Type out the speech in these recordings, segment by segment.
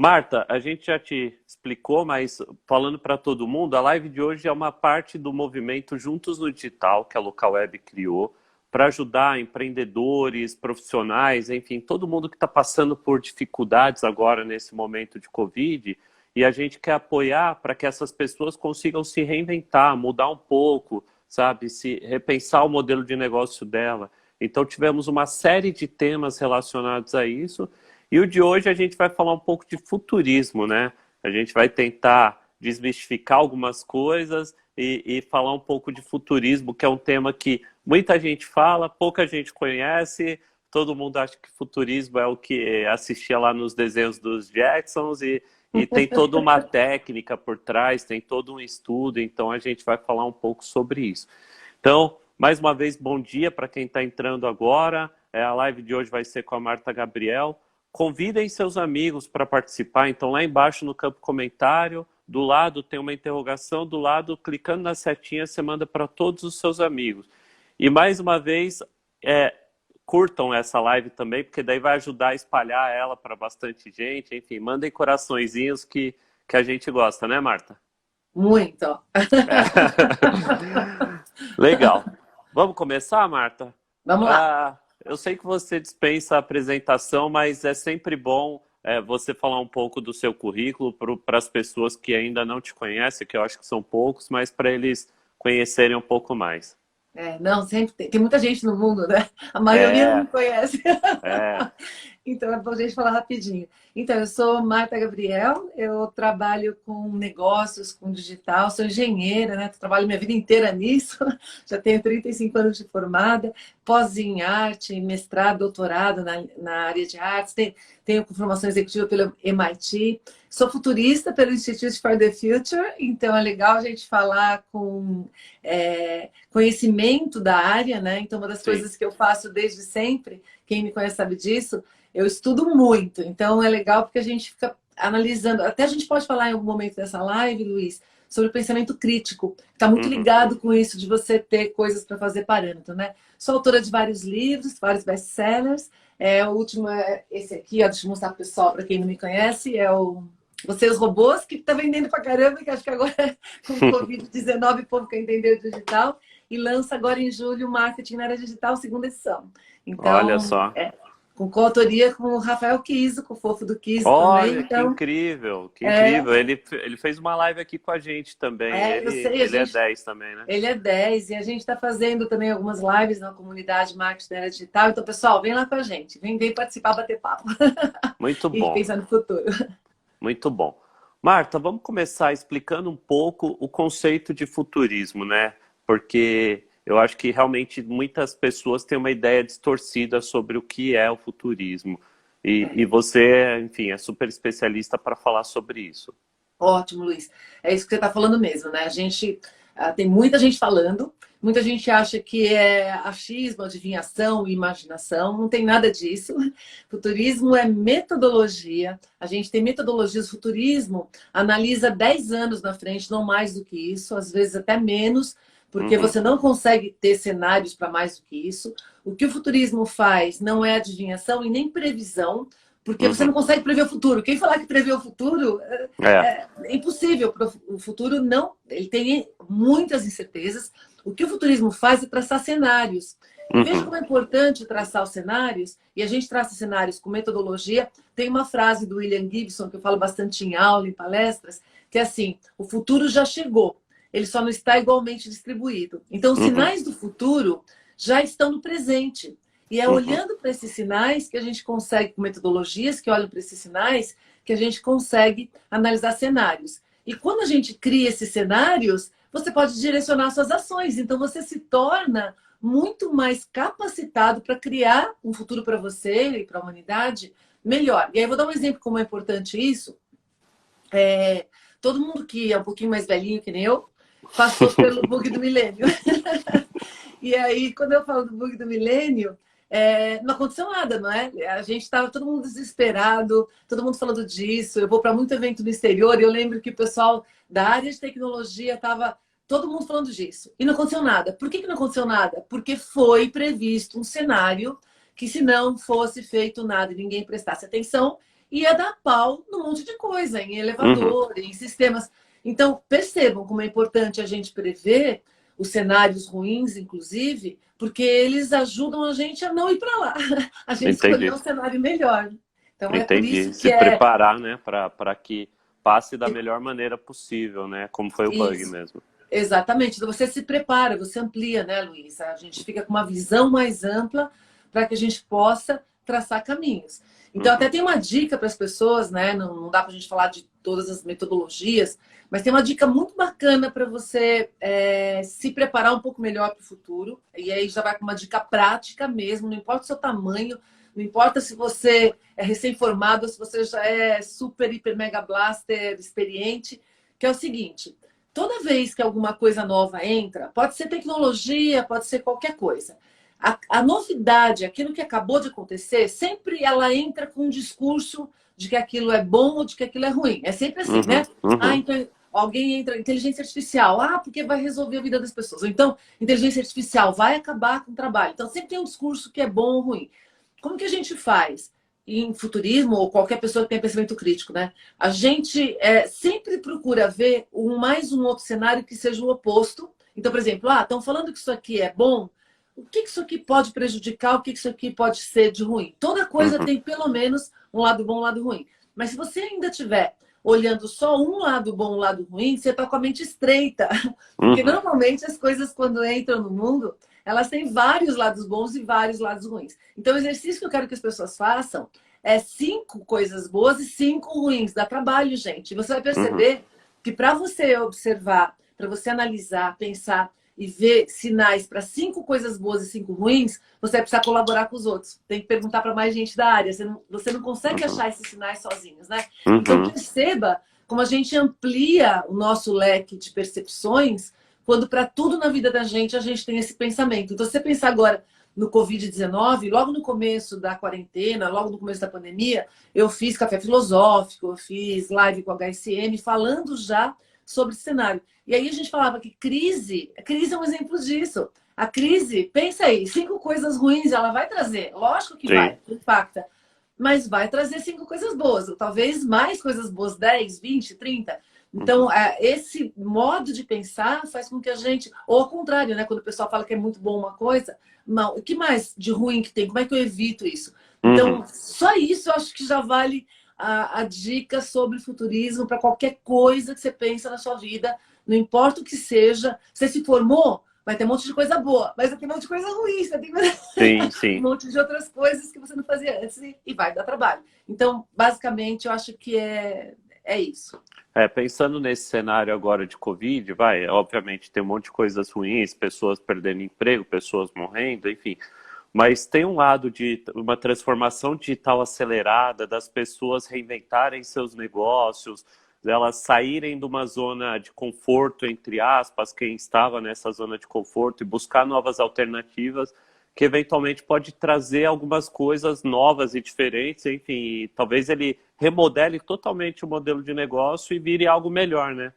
Marta, a gente já te explicou, mas falando para todo mundo, a live de hoje é uma parte do movimento Juntos no Digital, que a Local Web criou, para ajudar empreendedores, profissionais, enfim, todo mundo que está passando por dificuldades agora nesse momento de Covid, e a gente quer apoiar para que essas pessoas consigam se reinventar, mudar um pouco, sabe, se repensar o modelo de negócio dela. Então tivemos uma série de temas relacionados a isso. E o de hoje a gente vai falar um pouco de futurismo, né? A gente vai tentar desmistificar algumas coisas e falar um pouco de futurismo, que é um tema que muita gente fala, pouca gente conhece, todo mundo acha que futurismo é o que assistia lá nos desenhos dos Jetsons e tem toda uma técnica por trás, tem todo um estudo, então a gente vai falar um pouco sobre isso. Então, mais uma vez, bom dia para quem está entrando agora. A live de hoje vai ser com a Marta Gabriel. Convidem seus amigos para participar. Então, lá embaixo no campo comentário, do lado tem uma interrogação, do lado, clicando na setinha, você manda para todos os seus amigos. E mais uma vez, curtam essa live também, porque daí vai ajudar a espalhar ela para bastante gente. Enfim, mandem coraçõezinhos que a gente gosta, né, Marta? Muito. Legal. Vamos começar, Marta? Vamos lá. Eu sei que você dispensa a apresentação, mas é sempre bom você falar um pouco do seu currículo para as pessoas que ainda não te conhecem, que eu acho que são poucos, mas para eles conhecerem um pouco mais. Não, sempre tem muita gente no mundo, né? A maioria não me conhece. É. Então é bom a gente falar rapidinho. Então, eu sou Marta Gabriel, eu trabalho com negócios, com digital, sou engenheira, né? Trabalho minha vida inteira nisso, já tenho 35 anos de formada, pós em arte, mestrado, doutorado na área de artes, tenho formação executiva pelo MIT, sou futurista pelo Institute for the Future, então é legal a gente falar com conhecimento da área, né? Então, uma das coisas que eu faço desde sempre, quem me conhece sabe disso, eu estudo muito, então é legal porque a gente fica analisando. Até a gente pode falar em algum momento dessa live, Luiz, sobre o pensamento crítico. Está muito ligado com isso de você ter coisas para fazer parâmetro, né? Sou autora de vários livros, vários best-sellers. O último é esse aqui, ó, deixa eu mostrar para o pessoal, para quem não me conhece, é o Você e os Robôs, que está vendendo para caramba, que acho que agora com o Covid-19 o povo quer entender o digital. E lança agora em julho o Marketing na Área Digital, segunda edição. Então, Olha só. Com coautoria com o Rafael Kiso, com o Fofo do Kiso também. Olha, que incrível, que incrível. Ele fez uma live aqui com a gente também. Eu sei, ele é 10 também, né? Ele é 10 e a gente está fazendo também algumas lives na comunidade Marketing na Área Digital. Então, pessoal, vem lá com a gente. Vem participar, bater papo. Muito E bom. pensar no futuro. Muito bom. Marta, vamos começar explicando um pouco o conceito de futurismo, né? Porque eu acho que realmente muitas pessoas têm uma ideia distorcida sobre o que é o futurismo. E você, enfim, é super especialista para falar sobre isso. Ótimo, Luiz. É isso que você está falando mesmo, né? A gente tem muita gente falando, muita gente acha que é achismo, adivinhação, imaginação, não tem nada disso. Futurismo é metodologia, a gente tem metodologias. O futurismo analisa 10 anos na frente, não mais do que isso, às vezes até menos, porque você não consegue ter cenários para mais do que isso. O que o futurismo faz não é adivinhação e nem previsão, porque você não consegue prever o futuro. Quem falar que prevê o futuro é impossível. O futuro não, ele tem muitas incertezas. O que o futurismo faz é traçar cenários. E veja como é importante traçar os cenários, e a gente traça cenários com metodologia. Tem uma frase do William Gibson, que eu falo bastante em aula, em palestras, que é assim: o futuro já chegou, ele só não está igualmente distribuído. Então, os sinais do futuro já estão no presente. E é olhando para esses sinais que a gente consegue, com metodologias que olham para esses sinais, que a gente consegue analisar cenários. E quando a gente cria esses cenários, você pode direcionar suas ações. Então, você se torna muito mais capacitado para criar um futuro para você e para a humanidade melhor. E aí, eu vou dar um exemplo como é importante isso. Todo mundo que é um pouquinho mais velhinho que nem eu, passou pelo bug do milênio. E aí, quando eu falo do bug do milênio, não aconteceu nada, não é? A gente estava todo mundo desesperado, todo mundo falando disso. Eu vou para muito evento no exterior e eu lembro que o pessoal da área de tecnologia estava todo mundo falando disso. E não aconteceu nada. Por que não aconteceu nada? Porque foi previsto um cenário que, se não fosse feito nada e ninguém prestasse atenção, ia dar pau num monte de coisa, em Uhum. elevador, em sistemas. Então, percebam como é importante a gente prever os cenários ruins, inclusive, porque eles ajudam a gente a não ir para lá, a gente escolher Entendi. um cenário melhor. Então, é por Entendi. isso Se que é preparar, né, para que passe da melhor maneira possível, né? Como foi o bug isso. mesmo. Exatamente. Então, você se prepara, você amplia, né, Luísa? A gente fica com uma visão mais ampla para que a gente possa traçar caminhos. Então, até Uhum. tem uma dica para as pessoas, né? Não dá para a gente falar de todas as metodologias, mas tem uma dica muito bacana para você se preparar um pouco melhor para o futuro. E aí já vai com uma dica prática mesmo, não importa o seu tamanho, não importa se você é recém-formado ou se você já é super, hiper, mega blaster experiente, que é o seguinte: toda vez que alguma coisa nova entra, pode ser tecnologia, pode ser qualquer coisa. A novidade, aquilo que acabou de acontecer, sempre ela entra com um discurso de que aquilo é bom ou de que aquilo é ruim. É sempre assim, né? Uhum. Ah, Uhum. então alguém entra, inteligência artificial, porque vai resolver a vida das pessoas. Ou então, inteligência artificial vai acabar com o trabalho. Então, sempre tem um discurso que é bom ou ruim. Como que a gente faz? Em futurismo, ou qualquer pessoa que tenha pensamento crítico, né? A gente sempre procura ver mais um outro cenário que seja o oposto. Então, por exemplo, estão falando que isso aqui é bom, o que isso aqui pode prejudicar, o que isso aqui pode ser de ruim? Toda coisa Uhum. tem pelo menos um lado bom e um lado ruim. Mas se você ainda tiver olhando só um lado bom e um lado ruim, você está com a mente estreita. Porque Uhum. normalmente as coisas, quando entram no mundo, elas têm vários lados bons e vários lados ruins. Então, o exercício que eu quero que as pessoas façam é 5 coisas boas e 5 ruins. Dá trabalho, gente. E você vai Uhum. perceber que para você observar, para você analisar, pensar e ver sinais para 5 coisas boas e 5 ruins, você vai precisar colaborar com os outros. Tem que perguntar para mais gente da área. Você não consegue Uhum. achar esses sinais sozinhos, né? Então Uhum. perceba como a gente amplia o nosso leque de percepções quando para tudo na vida da gente a gente tem esse pensamento. Então, se você pensar agora no Covid-19, logo no começo da quarentena, logo no começo da pandemia, eu fiz café filosófico, eu fiz live com a HSM, falando já sobre esse cenário. E aí a gente falava que crise é um exemplo disso. A crise, pensa aí, 5 coisas ruins ela vai trazer. Lógico que Sim. vai, impacta. Mas vai trazer 5 coisas boas. Ou talvez mais coisas boas, 10, 20, 30. Uhum. Então, esse modo de pensar faz com que a gente... Ou ao contrário, né? Quando o pessoal fala que é muito bom uma coisa, não, o que mais de ruim que tem? Como é que eu evito isso? Uhum. Então, só isso eu acho que já vale a dica sobre futurismo para qualquer coisa que você pensa na sua vida. Não importa o que seja. Você se formou, vai ter um monte de coisa boa, mas vai ter um monte de coisa ruim. Você tem Sim, um sim. monte de outras coisas que você não fazia antes e vai dar trabalho. Então, basicamente, eu acho que é isso. Pensando nesse cenário agora de Covid, obviamente tem um monte de coisas ruins, pessoas perdendo emprego, pessoas morrendo, enfim. Mas tem um lado de uma transformação digital acelerada, das pessoas reinventarem seus negócios, delas saírem de uma zona de conforto, entre aspas, quem estava nessa zona de conforto, e buscar novas alternativas, que eventualmente pode trazer algumas coisas novas e diferentes, enfim, e talvez ele remodele totalmente o modelo de negócio e vire algo melhor, né?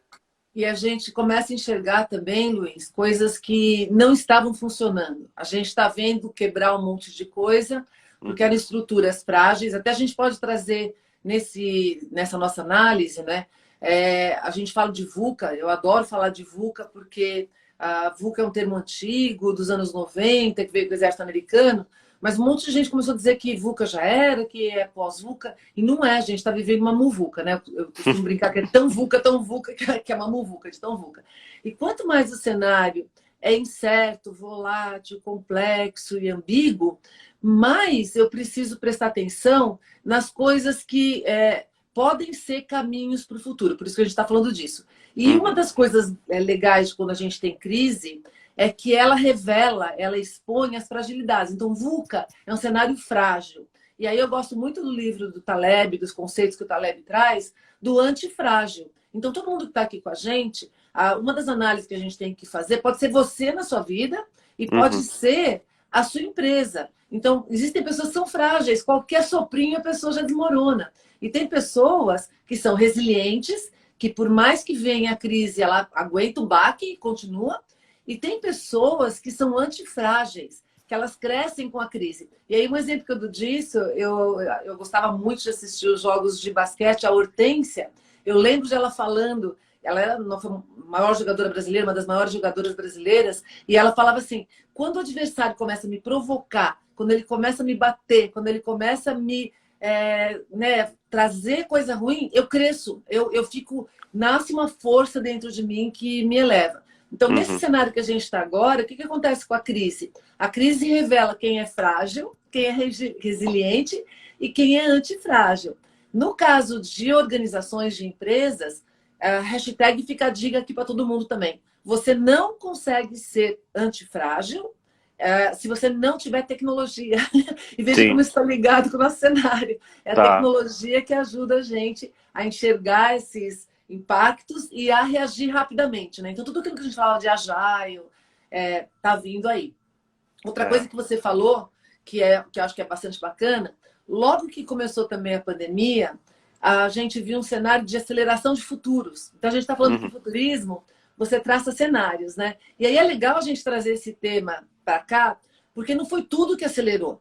E a gente começa a enxergar também, Luiz, coisas que não estavam funcionando. A gente está vendo quebrar um monte de coisa, porque eram Uhum. estruturas frágeis. Até a gente pode trazer nessa nossa análise, né? A gente fala de VUCA, eu adoro falar de VUCA, porque a VUCA é um termo antigo, dos anos 90, que veio do exército americano, mas um monte de gente começou a dizer que VUCA já era, que é pós-VUCA, e não é, a gente está vivendo uma muvuca, né? Eu costumo brincar que é tão VUCA, que é uma muvuca, de tão VUCA. E quanto mais o cenário é incerto, volátil, complexo e ambíguo, mais eu preciso prestar atenção nas coisas que podem ser caminhos para o futuro. Por isso que a gente está falando disso. E uma Uhum. das coisas legais de quando a gente tem crise é que ela revela, ela expõe as fragilidades. Então, VUCA é um cenário frágil. E aí eu gosto muito do livro do Taleb, dos conceitos que o Taleb traz, do antifrágil. Então, todo mundo que está aqui com a gente, uma das análises que a gente tem que fazer pode ser você na sua vida e pode Uhum. ser a sua empresa. Então, existem pessoas que são frágeis, qualquer soprinho a pessoa já desmorona. E tem pessoas que são resilientes, que por mais que venha a crise, ela aguenta o baque e continua. E tem pessoas que são antifrágeis, que elas crescem com a crise. E aí, um exemplo que eu dou disso, eu gostava muito de assistir os jogos de basquete, a Hortência. Eu lembro de ela falando, ela era a maior jogadora brasileira, uma das maiores jogadoras brasileiras, e ela falava assim, quando o adversário começa a me provocar, quando ele começa a me bater, quando ele começa a me trazer coisa ruim, eu cresço, eu fico, nasce uma força dentro de mim que me eleva. Então, nesse cenário que a gente está agora, o que acontece com a crise? A crise revela quem é frágil, quem é resiliente e quem é antifrágil. No caso de organizações, de empresas, a hashtag fica a dica aqui para todo mundo também. Você não consegue ser antifrágil se você não tiver tecnologia. E veja como isso está ligado com o nosso cenário. É a tecnologia que ajuda a gente a enxergar esses impactos e a reagir rapidamente, né? Então, tudo aquilo que a gente fala de agile tá vindo aí. Outra coisa que você falou, que eu acho que é bastante bacana, logo que começou também a pandemia, a gente viu um cenário de aceleração de futuros. Então, a gente está falando que o futurismo, você traça cenários, né? E aí é legal a gente trazer esse tema para cá, porque não foi tudo que acelerou.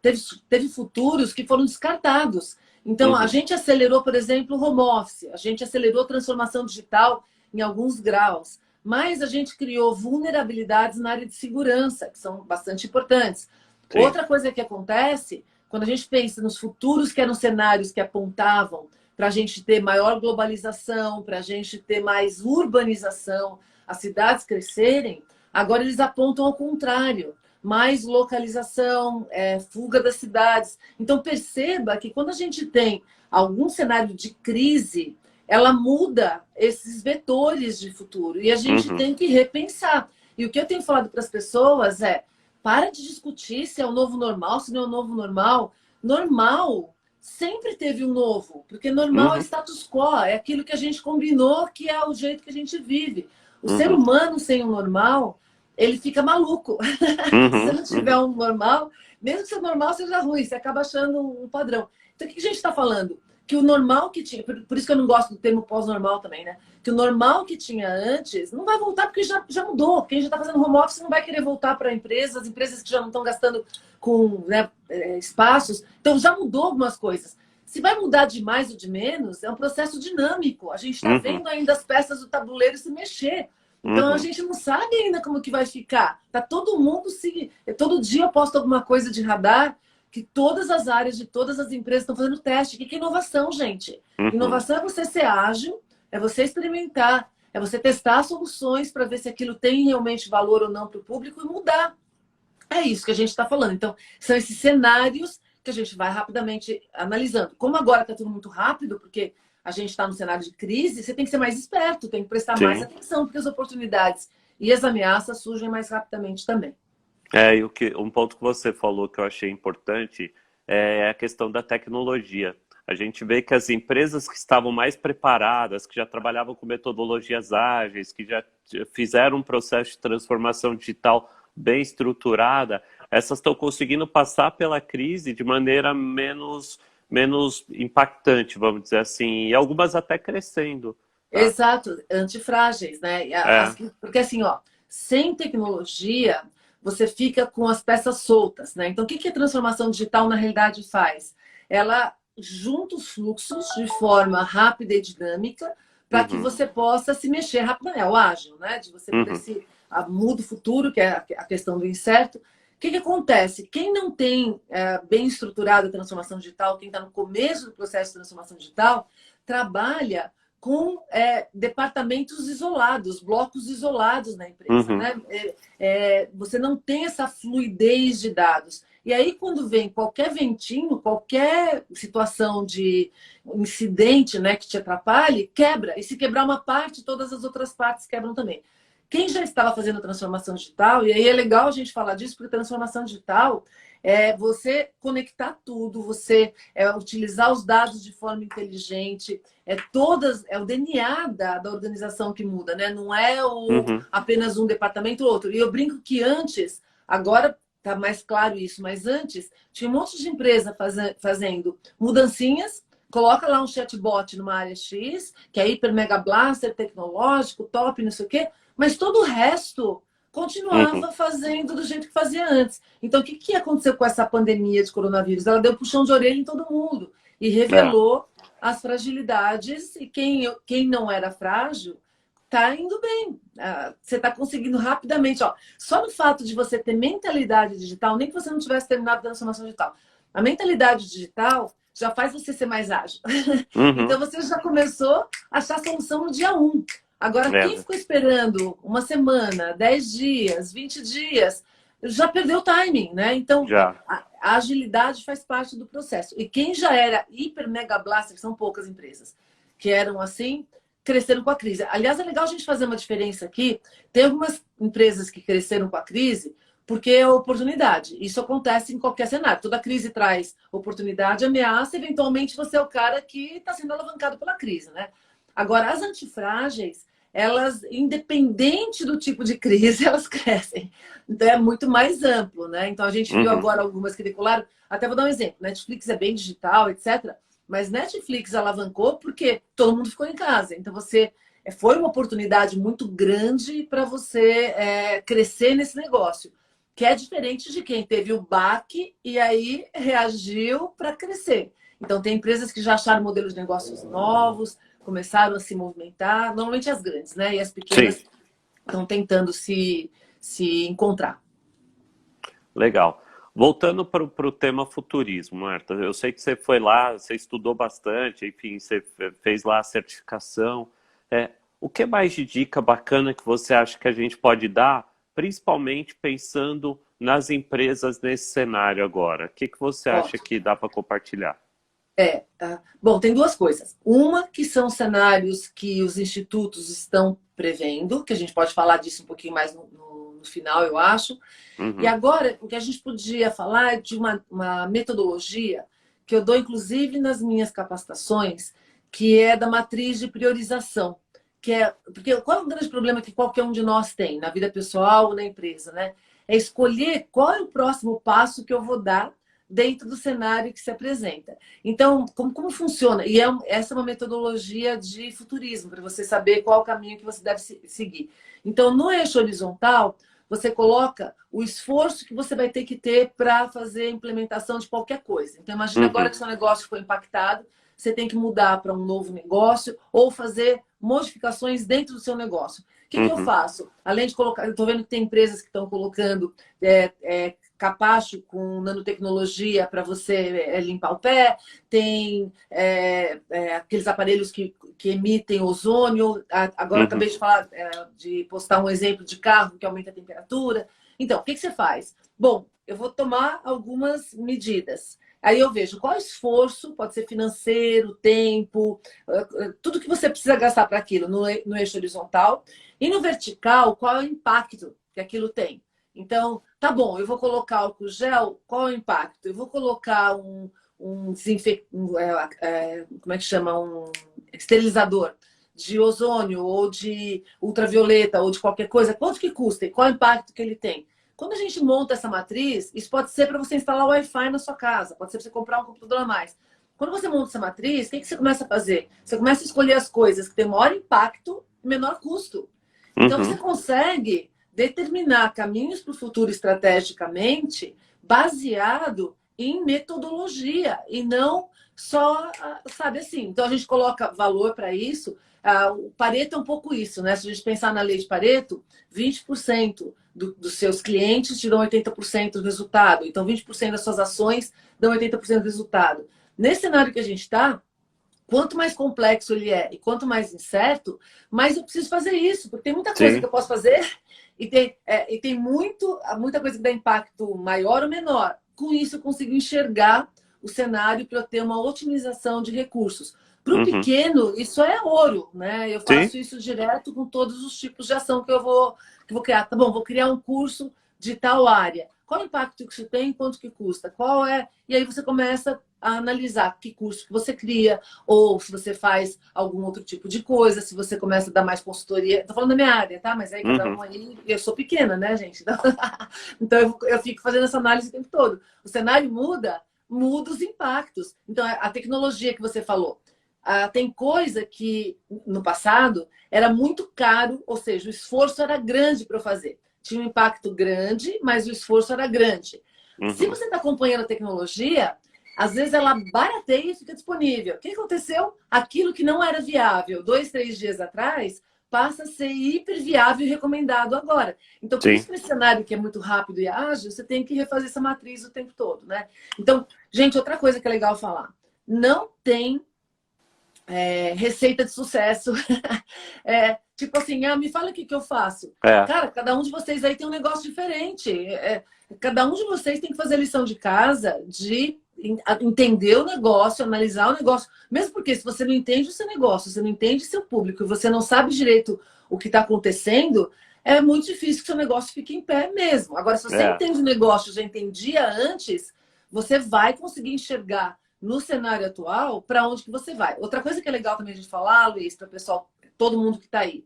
Teve futuros que foram descartados. Então, a gente acelerou, por exemplo, o home office, a gente acelerou a transformação digital em alguns graus, mas a gente criou vulnerabilidades na área de segurança, que são bastante importantes. Sim. Outra coisa que acontece, quando a gente pensa nos futuros que eram cenários que apontavam para a gente ter maior globalização, para a gente ter mais urbanização, as cidades crescerem, agora eles apontam ao contrário. Mais localização, fuga das cidades. Então, perceba que quando a gente tem algum cenário de crise, ela muda esses vetores de futuro. E a gente tem que repensar. E o que eu tenho falado para as pessoas para de discutir se é o novo normal, se não é o novo normal. Normal sempre teve um novo, porque normal é status quo, é aquilo que a gente combinou que é o jeito que a gente vive. O ser humano sem um normal, ele fica maluco. Se não tiver um normal, mesmo que o normal seja ruim, você acaba achando um padrão. Então, o que a gente está falando? Que o normal que tinha, por isso que eu não gosto do termo pós-normal também, né? Que o normal que tinha antes não vai voltar porque já mudou. Quem já está fazendo home office não vai querer voltar para a empresa, as empresas que já não estão gastando com espaços. Então, já mudou algumas coisas. Se vai mudar de mais ou de menos, é um processo dinâmico. A gente está vendo ainda as peças do tabuleiro se mexer. Então, a gente não sabe ainda como que vai ficar. Tá todo mundo todo dia eu posto alguma coisa de radar que todas as áreas de todas as empresas estão fazendo teste. O que é inovação, gente? Inovação é você ser ágil, é você experimentar, é você testar soluções para ver se aquilo tem realmente valor ou não para o público e mudar. É isso que a gente está falando. Então, são esses cenários que a gente vai rapidamente analisando. Como agora está tudo muito rápido, porque a gente está no cenário de crise, você tem que ser mais esperto, tem que prestar mais atenção, porque as oportunidades e as ameaças surgem mais rapidamente também. E um ponto que você falou que eu achei importante é a questão da tecnologia. A gente vê que as empresas que estavam mais preparadas, que já trabalhavam com metodologias ágeis, que já fizeram um processo de transformação digital bem estruturada, essas estão conseguindo passar pela crise de maneira menos impactante, vamos dizer assim, e algumas até crescendo. Tá? Exato, antifrágeis, né? Porque assim, sem tecnologia, você fica com as peças soltas, né? Então, o que a transformação digital, na realidade, faz? Ela junta os fluxos de forma rápida e dinâmica para que você possa se mexer rapidamente. É o ágil, né? De você poder muda o futuro, que é a questão do incerto. O que acontece? Quem não tem bem estruturado a transformação digital, quem está no começo do processo de transformação digital, trabalha com departamentos isolados, blocos isolados na empresa. Né? Você não tem essa fluidez de dados. E aí, quando vem qualquer ventinho, qualquer situação de incidente, né, que te atrapalhe, quebra. E se quebrar uma parte, todas as outras partes quebram também. Quem já estava fazendo transformação digital, e aí é legal a gente falar disso, porque transformação digital é você conectar tudo, você utilizar os dados de forma inteligente, é o DNA da organização que muda, né? Não é apenas um departamento ou outro. E eu brinco que antes, agora está mais claro isso, mas antes tinha um monte de empresa fazendo mudancinhas, coloca lá um chatbot numa área X, que é hiper mega blaster, tecnológico, top, não sei o quê, mas todo o resto continuava fazendo do jeito que fazia antes. Então, o que aconteceu com essa pandemia de coronavírus? Ela deu puxão de orelha em todo mundo e revelou as fragilidades, e quem não era frágil está indo bem. Você está conseguindo rapidamente. Ó, só no fato de você ter mentalidade digital, nem que você não tivesse terminado a transformação digital, a mentalidade digital já faz você ser mais ágil. Então, você já começou a achar solução no dia 1. Agora, quem ficou esperando uma semana, 10 dias, 20 dias, já perdeu o timing, né? Então, a agilidade faz parte do processo. E quem já era hiper mega blaster, que são poucas empresas, que eram assim, cresceram com a crise. Aliás, é legal a gente fazer uma diferença aqui. Tem algumas empresas que cresceram com a crise porque é oportunidade. Isso acontece em qualquer cenário. Toda crise traz oportunidade, ameaça. Eventualmente, você é o cara que está sendo alavancado pela crise, né? Agora, as antifrágeis, elas, independente do tipo de crise, elas crescem. Então, é muito mais amplo, né? Então, a gente viu agora algumas que decolaram. Até vou dar um exemplo. Netflix é bem digital, etc. Mas Netflix alavancou porque todo mundo ficou em casa. Então, foi uma oportunidade muito grande para você crescer nesse negócio. Que é diferente de quem teve o baque e aí reagiu para crescer. Então, tem empresas que já acharam modelos de negócios novos, começaram a se movimentar, normalmente as grandes, né? E as pequenas estão tentando se encontrar. Legal. Voltando para o tema futurismo, Marta, eu sei que você foi lá, você estudou bastante, enfim, você fez lá a certificação. O que mais de dica bacana que você acha que a gente pode dar, principalmente pensando nas empresas nesse cenário agora? O que você acha que dá para compartilhar? Bom, tem duas coisas. Uma, que são cenários que os institutos estão prevendo, que a gente pode falar disso um pouquinho mais no final, eu acho. E agora, o que a gente podia falar é de uma metodologia que eu dou, inclusive, nas minhas capacitações, que é da matriz de priorização. Porque qual é o grande problema que qualquer um de nós tem, na vida pessoal ou na empresa, né? É escolher qual é o próximo passo que eu vou dar dentro do cenário que se apresenta. Então, como funciona? E essa é uma metodologia de futurismo, para você saber qual é o caminho que você deve seguir. Então, no eixo horizontal, você coloca o esforço que você vai ter que ter para fazer a implementação de qualquer coisa. Então, imagina agora que seu negócio foi impactado, você tem que mudar para um novo negócio ou fazer modificações dentro do seu negócio. O que eu faço? Além de colocar... Eu estou vendo que tem empresas que estão colocando capacho com nanotecnologia para você limpar o pé, tem aqueles aparelhos que emitem ozônio. Agora acabei de falar, de postar um exemplo de carro que aumenta a temperatura. Então, o que você faz? Bom, eu vou tomar algumas medidas. Aí eu vejo qual esforço, pode ser financeiro, tempo, tudo que você precisa gastar para aquilo no eixo horizontal. E no vertical, qual é o impacto que aquilo tem? Então, tá bom, eu vou colocar álcool gel, qual é o impacto? Eu vou colocar um como é que chama? Um esterilizador de ozônio ou de ultravioleta ou de qualquer coisa. Quanto que custa e qual é o impacto que ele tem? Quando a gente monta essa matriz, isso pode ser para você instalar o Wi-Fi na sua casa, pode ser para você comprar um computador a mais. Quando você monta essa matriz, o que você começa a fazer? Você começa a escolher as coisas que têm maior impacto e menor custo. Então, você consegue determinar caminhos para o futuro estrategicamente baseado em metodologia e não só, sabe assim. Então, a gente coloca valor para isso. O Pareto é um pouco isso, né? Se a gente pensar na lei de Pareto, 20% dos seus clientes te dão 80% do resultado. Então, 20% das suas ações dão 80% do resultado. Nesse cenário que a gente está, quanto mais complexo ele é e quanto mais incerto, mais eu preciso fazer isso, porque tem muita coisa que eu posso fazer e tem muita coisa que dá impacto maior ou menor. Com isso, eu consigo enxergar o cenário para eu ter uma otimização de recursos. Para o pequeno, isso é ouro, né? Eu faço isso direto com todos os tipos de ação que eu vou criar. Tá bom, vou criar um curso de tal área. Qual o impacto que isso tem? Quanto que custa? Qual é? E aí você começa a analisar que curso que você cria, ou se você faz algum outro tipo de coisa, se você começa a dar mais consultoria. Estou falando da minha área, tá? Mas aí cada um aí... Eu sou pequena, né, gente? Então eu fico fazendo essa análise o tempo todo. O cenário muda os impactos. Então, a tecnologia que você falou. Tem coisa que, no passado, era muito caro, ou seja, o esforço era grande para eu fazer. tinha um impacto grande, mas o esforço era grande. Se Uhum. você está acompanhando a tecnologia, às vezes ela barateia e fica disponível. O que aconteceu? Aquilo que não era viável 2, 3 dias atrás passa a ser hiper viável e recomendado agora. Então, por isso Sim. que nesse cenário que é muito rápido e ágil, você tem que refazer essa matriz o tempo todo, né? Então, gente, outra coisa que é legal falar. Não tem receita de sucesso. Tipo assim, me fala o que eu faço. É. Cara, cada um de vocês aí tem um negócio diferente. Cada um de vocês tem que fazer a lição de casa de entender o negócio, analisar o negócio. Mesmo porque se você não entende o seu negócio, você não entende seu público, você não sabe direito o que está acontecendo, é muito difícil que seu negócio fique em pé mesmo. Agora, se você É. entende o negócio, já entendia antes, você vai conseguir enxergar no cenário atual para onde que você vai. Outra coisa que é legal também a gente falar, Luiz, para o pessoal, todo mundo que está aí,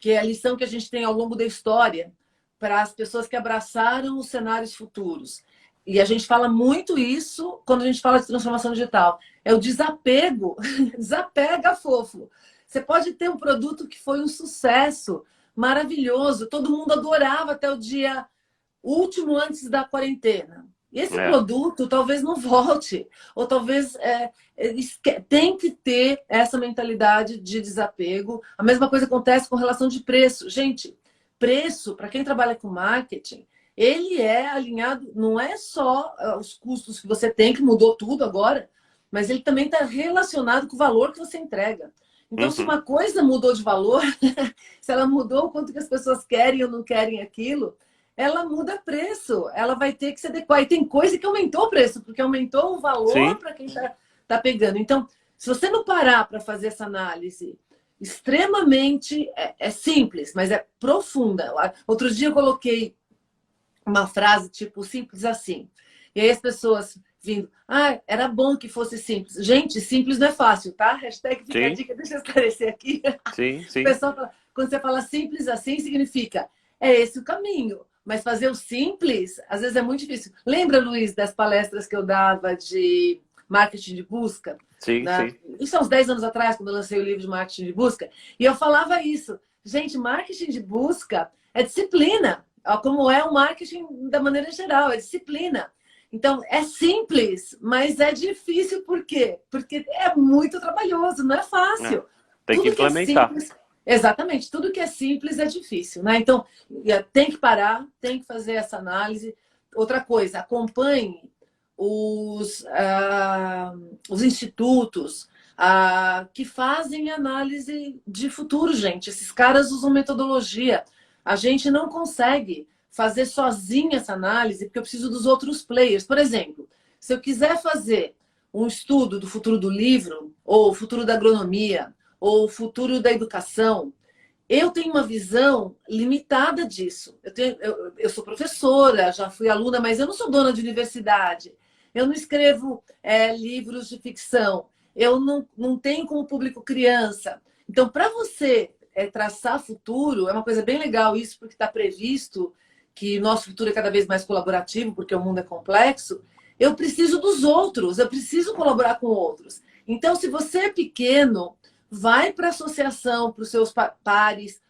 que é a lição que a gente tem ao longo da história para as pessoas que abraçaram os cenários futuros. E a gente fala muito isso quando a gente fala de transformação digital. É o desapego. Desapega, fofo. Você pode ter um produto que foi um sucesso, maravilhoso, todo mundo adorava até o dia último antes da quarentena. E esse É. produto talvez não volte, ou talvez tem que ter essa mentalidade de desapego. A mesma coisa acontece com relação de preço. Gente, preço, para quem trabalha com marketing, ele é alinhado, não é só os custos que você tem, que mudou tudo agora, mas ele também está relacionado com o valor que você entrega. Então, se Uhum. uma coisa mudou de valor, se ela mudou o quanto que as pessoas querem ou não querem aquilo, ela muda preço, ela vai ter que se adequar. E tem coisa que aumentou o preço, porque aumentou o valor Sim. para quem tá pegando. Então, se você não parar para fazer essa análise extremamente simples, mas é profunda. Outro dia eu coloquei uma frase tipo simples assim. E aí as pessoas vindo, era bom que fosse simples. Gente, simples não é fácil, tá? Hashtag fica a Sim. dica, deixa eu esclarecer aqui. Sim. O Sim. pessoal fala, quando você fala simples assim, significa é esse o caminho. Mas fazer o simples, às vezes é muito difícil. Lembra, Luiz, das palestras que eu dava de marketing de busca? Sim. Sim. Isso há uns 10 anos atrás, quando eu lancei o livro de marketing de busca. E eu falava isso. Gente, marketing de busca é disciplina. Como é o marketing da maneira geral, é disciplina. Então, é simples, mas é difícil. Por quê? Porque é muito trabalhoso, não é É. fácil. Tem que Tudo que é implementar. simples, exatamente, tudo que é simples é difícil, né? Então, tem que parar, tem que fazer essa análise. Outra coisa, acompanhe os institutos que fazem análise de futuro, gente. Esses caras usam metodologia. A gente não consegue fazer sozinha essa análise, porque eu preciso dos outros players. Por exemplo, se eu quiser fazer um estudo do futuro do livro, ou o futuro da agronomia, ou o futuro da educação, eu tenho uma visão limitada disso. Eu sou professora, já fui aluna, mas eu não sou dona de universidade. Eu não escrevo livros de ficção. Eu não tenho como público criança. Então, para você traçar futuro, é uma coisa bem legal isso, porque está previsto que nosso futuro é cada vez mais colaborativo, porque o mundo é complexo. Eu preciso dos outros, eu preciso colaborar com outros. Então, se você é pequeno, vai para a associação, para os seus pares.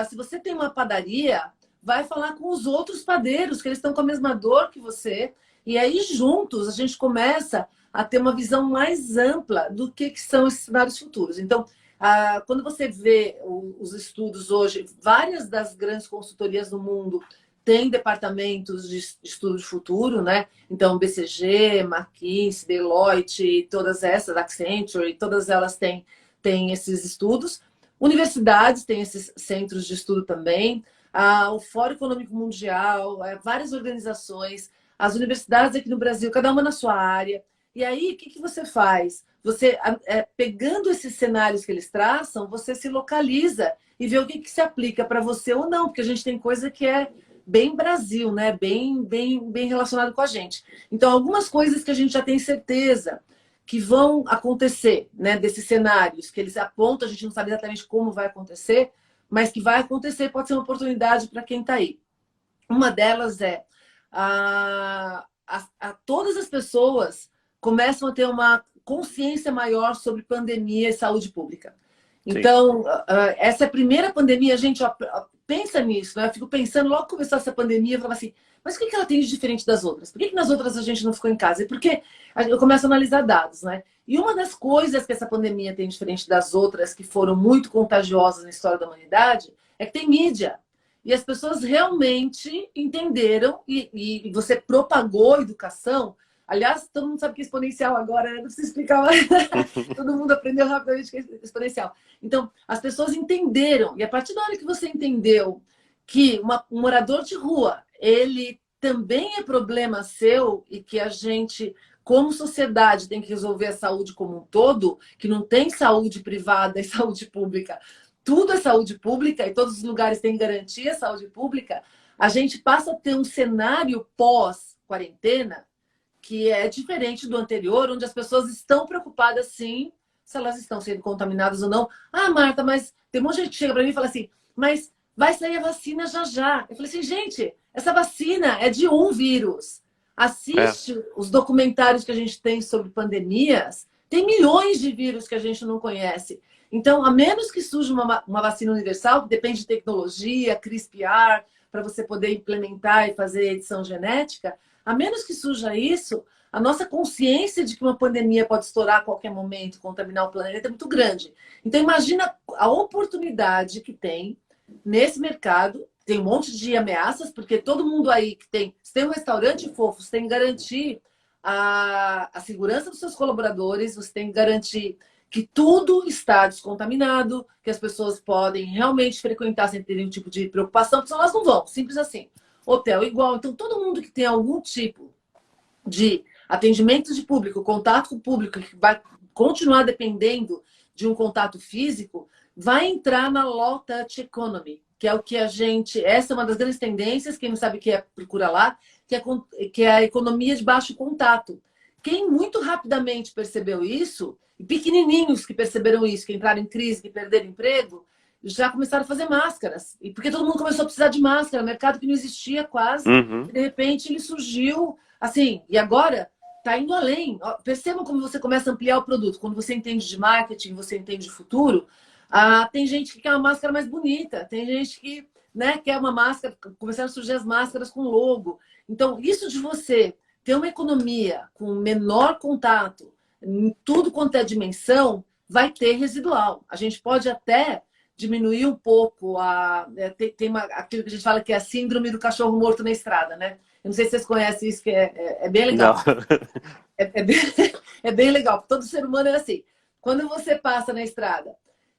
Se você tem uma padaria, vai falar com os outros padeiros, que eles estão com a mesma dor que você. E aí, juntos, a gente começa a ter uma visão mais ampla do que são esses cenários futuros. Então, quando você vê os estudos hoje, várias das grandes consultorias do mundo têm departamentos de estudo de futuro, né? Então, BCG, McKinsey, Deloitte, todas essas, Accenture, todas elas têm esses estudos. Universidades têm esses centros de estudo também. O Fórum Econômico Mundial, várias organizações, as universidades aqui no Brasil, cada uma na sua área. E aí, o que você faz? Você, pegando esses cenários que eles traçam, você se localiza e vê o que se aplica para você ou não, porque a gente tem coisa que é bem Brasil, né? Bem relacionado com a gente. Então, algumas coisas que a gente já tem certeza que vão acontecer, né, desses cenários que eles apontam, a gente não sabe exatamente como vai acontecer, mas que vai acontecer, pode ser uma oportunidade para quem está aí. Uma delas é todas as pessoas começam a ter uma consciência maior sobre pandemia e saúde pública. Então, essa é a primeira pandemia, gente, pensa nisso, né? Eu fico pensando, logo que começou essa pandemia, eu falava assim, mas o que ela tem de diferente das outras? Por que nas outras a gente não ficou em casa? E por que eu começo a analisar dados, né? E uma das coisas que essa pandemia tem diferente das outras, que foram muito contagiosas na história da humanidade, é que tem mídia. E as pessoas realmente entenderam e você propagou educação. Aliás, todo mundo sabe que é exponencial agora, né? Não precisa explicar mais. Todo mundo aprendeu rapidamente que é exponencial. Então, as pessoas entenderam. E a partir da hora que você entendeu que um morador de rua, ele também é problema seu e que a gente, como sociedade, tem que resolver a saúde como um todo, que não tem saúde privada e saúde pública. Tudo é saúde pública e todos os lugares têm garantia saúde pública. A gente passa a ter um cenário pós-quarentena que é diferente do anterior, onde as pessoas estão preocupadas, sim, se elas estão sendo contaminadas ou não. Ah, Marta, mas tem um monte de gente que chega para mim e fala assim, mas vai sair a vacina já já. Eu falei assim, gente, essa vacina é de um vírus. Assiste os documentários que a gente tem sobre pandemias, tem milhões de vírus que a gente não conhece. Então, a menos que surja uma vacina universal, que depende de tecnologia, CRISPR, para você poder implementar e fazer edição genética, a menos que surja isso, a nossa consciência de que uma pandemia pode estourar a qualquer momento, contaminar o planeta, é muito grande. Então, imagina a oportunidade que tem nesse mercado. Tem um monte de ameaças, porque todo mundo aí que tem... Se tem um restaurante fofo, você tem que garantir a segurança dos seus colaboradores, você tem que garantir que tudo está descontaminado, que as pessoas podem realmente frequentar sem ter nenhum tipo de preocupação, porque senão elas não vão, simples assim. Hotel igual. Então, todo mundo que tem algum tipo de atendimento de público, contato com o público, que vai continuar dependendo de um contato físico, vai entrar na low touch economy, que é o que a gente... Essa é uma das grandes tendências, quem não sabe o que é, procura lá, que é a economia de baixo contato. Quem muito rapidamente percebeu isso, e pequenininhos que perceberam isso, que entraram em crise, que perderam emprego, já começaram a fazer máscaras. E porque todo mundo começou a precisar de máscara, mercado que não existia quase, e de repente ele surgiu assim, e agora está indo além. Percebam como você começa a ampliar o produto. Quando você entende de marketing, você entende de futuro, tem gente que quer uma máscara mais bonita, tem gente que, né, quer uma máscara, começaram a surgir as máscaras com logo. Então, isso de você ter uma economia com menor contato, em tudo quanto é dimensão, vai ter residual. A gente pode até diminuir um pouco aquilo que a gente fala que é a síndrome do cachorro morto na estrada, né? Eu não sei se vocês conhecem isso, que é bem legal. É bem legal, porque todo ser humano é assim. Quando você passa na estrada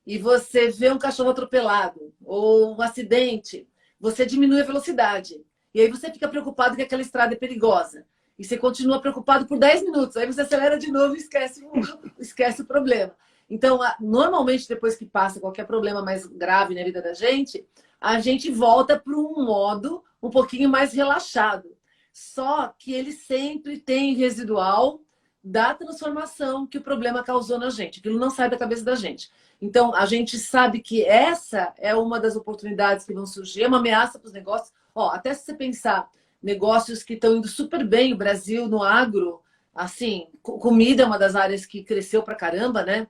e você vê um cachorro atropelado ou um acidente, você diminui a velocidade. E aí você fica preocupado que aquela estrada é perigosa. E você continua preocupado por 10 minutos. Aí você acelera de novo e esquece o problema. Então, normalmente, depois que passa qualquer problema mais grave na vida da gente, a gente volta para um modo um pouquinho mais relaxado. Só que ele sempre tem residual da transformação que o problema causou na gente. Aquilo não sai da cabeça da gente. Então, a gente sabe que essa é uma das oportunidades que vão surgir, é uma ameaça para os negócios. Até se você pensar, negócios que estão indo super bem, o Brasil no agro, assim, comida é uma das áreas que cresceu pra caramba, né?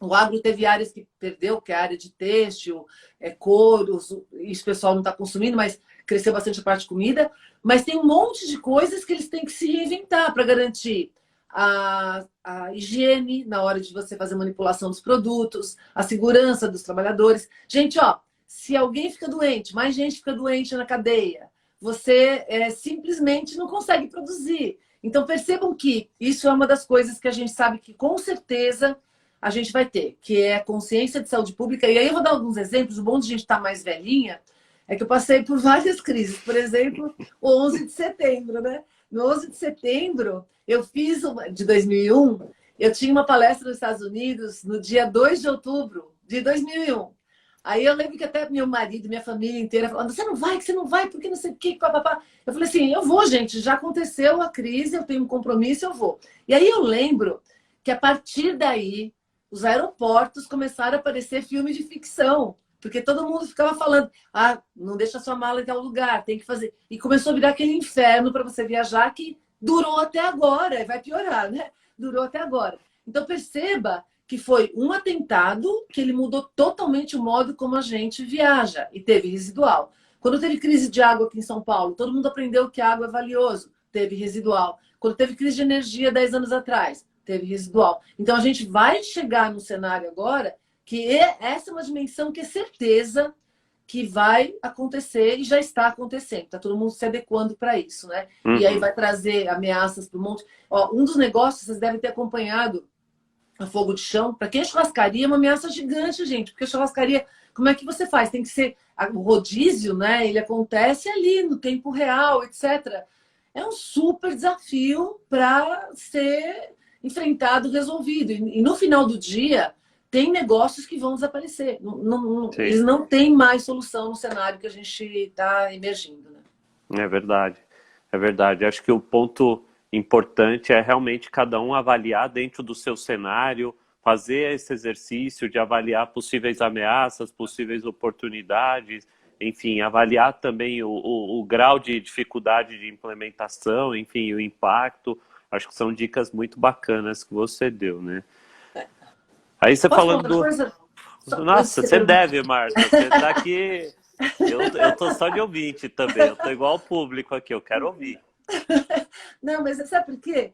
O agro teve áreas que perdeu, que é a área de têxtil, couros, isso o pessoal não está consumindo, mas cresceu bastante a parte de comida. Mas tem um monte de coisas que eles têm que se reinventar para garantir a higiene na hora de você fazer manipulação dos produtos, a segurança dos trabalhadores. Gente, se alguém fica doente, mais gente fica doente na cadeia, você simplesmente não consegue produzir. Então percebam que isso é uma das coisas que a gente sabe que com certeza a gente vai ter, que é a consciência de saúde pública. E aí eu vou dar alguns exemplos. O bom de a gente estar mais velhinha é que eu passei por várias crises. Por exemplo, o 11 de setembro, né? No 11 de setembro, eu fiz, de 2001, eu tinha uma palestra nos Estados Unidos no dia 2 de outubro de 2001. Aí eu lembro que até meu marido, minha família inteira falando, você não vai, porque não sei o que, papapá. Eu falei assim, eu vou, gente, já aconteceu a crise, eu tenho um compromisso, eu vou. E aí eu lembro que a partir daí, os aeroportos começaram a aparecer filmes de ficção, porque todo mundo ficava falando, não deixa sua mala em tal lugar, tem que fazer. E começou a virar aquele inferno para você viajar que durou até agora, e vai piorar, né? Durou até agora. Então perceba que foi um atentado que ele mudou totalmente o modo como a gente viaja e teve residual. Quando teve crise de água aqui em São Paulo, todo mundo aprendeu que a água é valioso, teve residual. Quando teve crise de energia 10 anos atrás, teve residual. Então a gente vai chegar no cenário agora que essa é uma dimensão que é certeza que vai acontecer e já está acontecendo. Está todo mundo se adequando para isso, né? E aí vai trazer ameaças para o monte. Ó, um dos negócios, vocês devem ter acompanhado, a fogo de chão. Para quem é churrascaria, é uma ameaça gigante, gente. Porque a churrascaria, como é que você faz? Tem que ser... O rodízio, né? Ele acontece ali, no tempo real, etc. É um super desafio para ser enfrentado, resolvido. E no final do dia... tem negócios que vão desaparecer. Eles não têm mais solução no cenário que a gente está emergindo. Né? É verdade, é verdade. Acho que o ponto importante é realmente cada um avaliar dentro do seu cenário, fazer esse exercício de avaliar possíveis ameaças, possíveis oportunidades, enfim, avaliar também o grau de dificuldade de implementação, enfim, o impacto. Acho que são dicas muito bacanas que você deu, né? Aí você Posso falando do... coisa? Nossa, você deve, Marta. Você tá aqui... Eu tô só de ouvinte também. Eu tô igual ao público aqui, eu quero ouvir. Não, mas sabe por quê?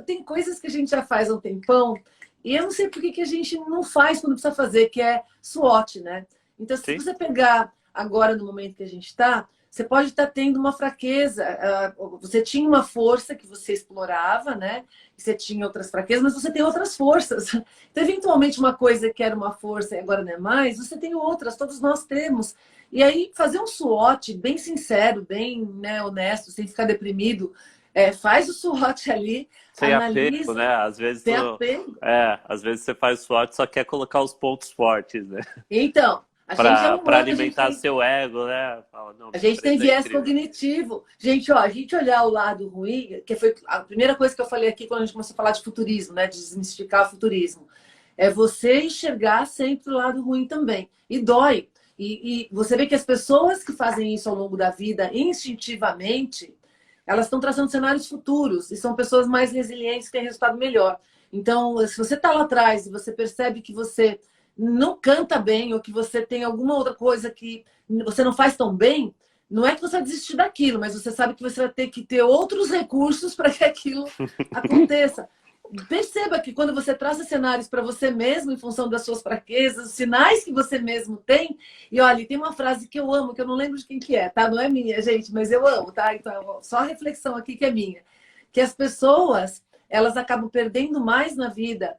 Tem coisas que a gente já faz há um tempão e eu não sei por que a gente não faz quando precisa fazer, que é SWOT, né? Então, se você pegar agora no momento que a gente está, você pode estar tendo uma fraqueza. Você tinha uma força que você explorava, né? Você tinha outras fraquezas, mas você tem outras forças. Então, eventualmente, uma coisa que era uma força e agora não é mais, você tem outras, todos nós temos. E aí, fazer um SWOT bem sincero, bem, né, honesto, sem ficar deprimido, faz o SWOT ali, sem analisa. Apego, né? Às vezes, sem apego. Às vezes você faz SWOT e só quer colocar os pontos fortes, né? Então... Para alimentar seu ego, né? A gente tem viés cognitivo. Gente, ó, a gente olhar o lado ruim, que foi a primeira coisa que eu falei aqui quando a gente começou a falar de futurismo, né? De desmistificar o futurismo. É você enxergar sempre o lado ruim também. E dói. E você vê que as pessoas que fazem isso ao longo da vida, instintivamente, elas estão traçando cenários futuros. E são pessoas mais resilientes, que têm resultado melhor. Então, se você está lá atrás e você percebe que você não canta bem ou que você tem alguma outra coisa que você não faz tão bem, não é que você vai desistir daquilo, mas você sabe que você vai ter que ter outros recursos para que aquilo aconteça. Perceba que quando você traça cenários para você mesmo, em função das suas fraquezas, os sinais que você mesmo tem, e olha, tem uma frase que eu amo, que eu não lembro de quem que é, tá? Não é minha, gente, mas eu amo, tá? Então, só a reflexão aqui que é minha. Que as pessoas, elas acabam perdendo mais na vida,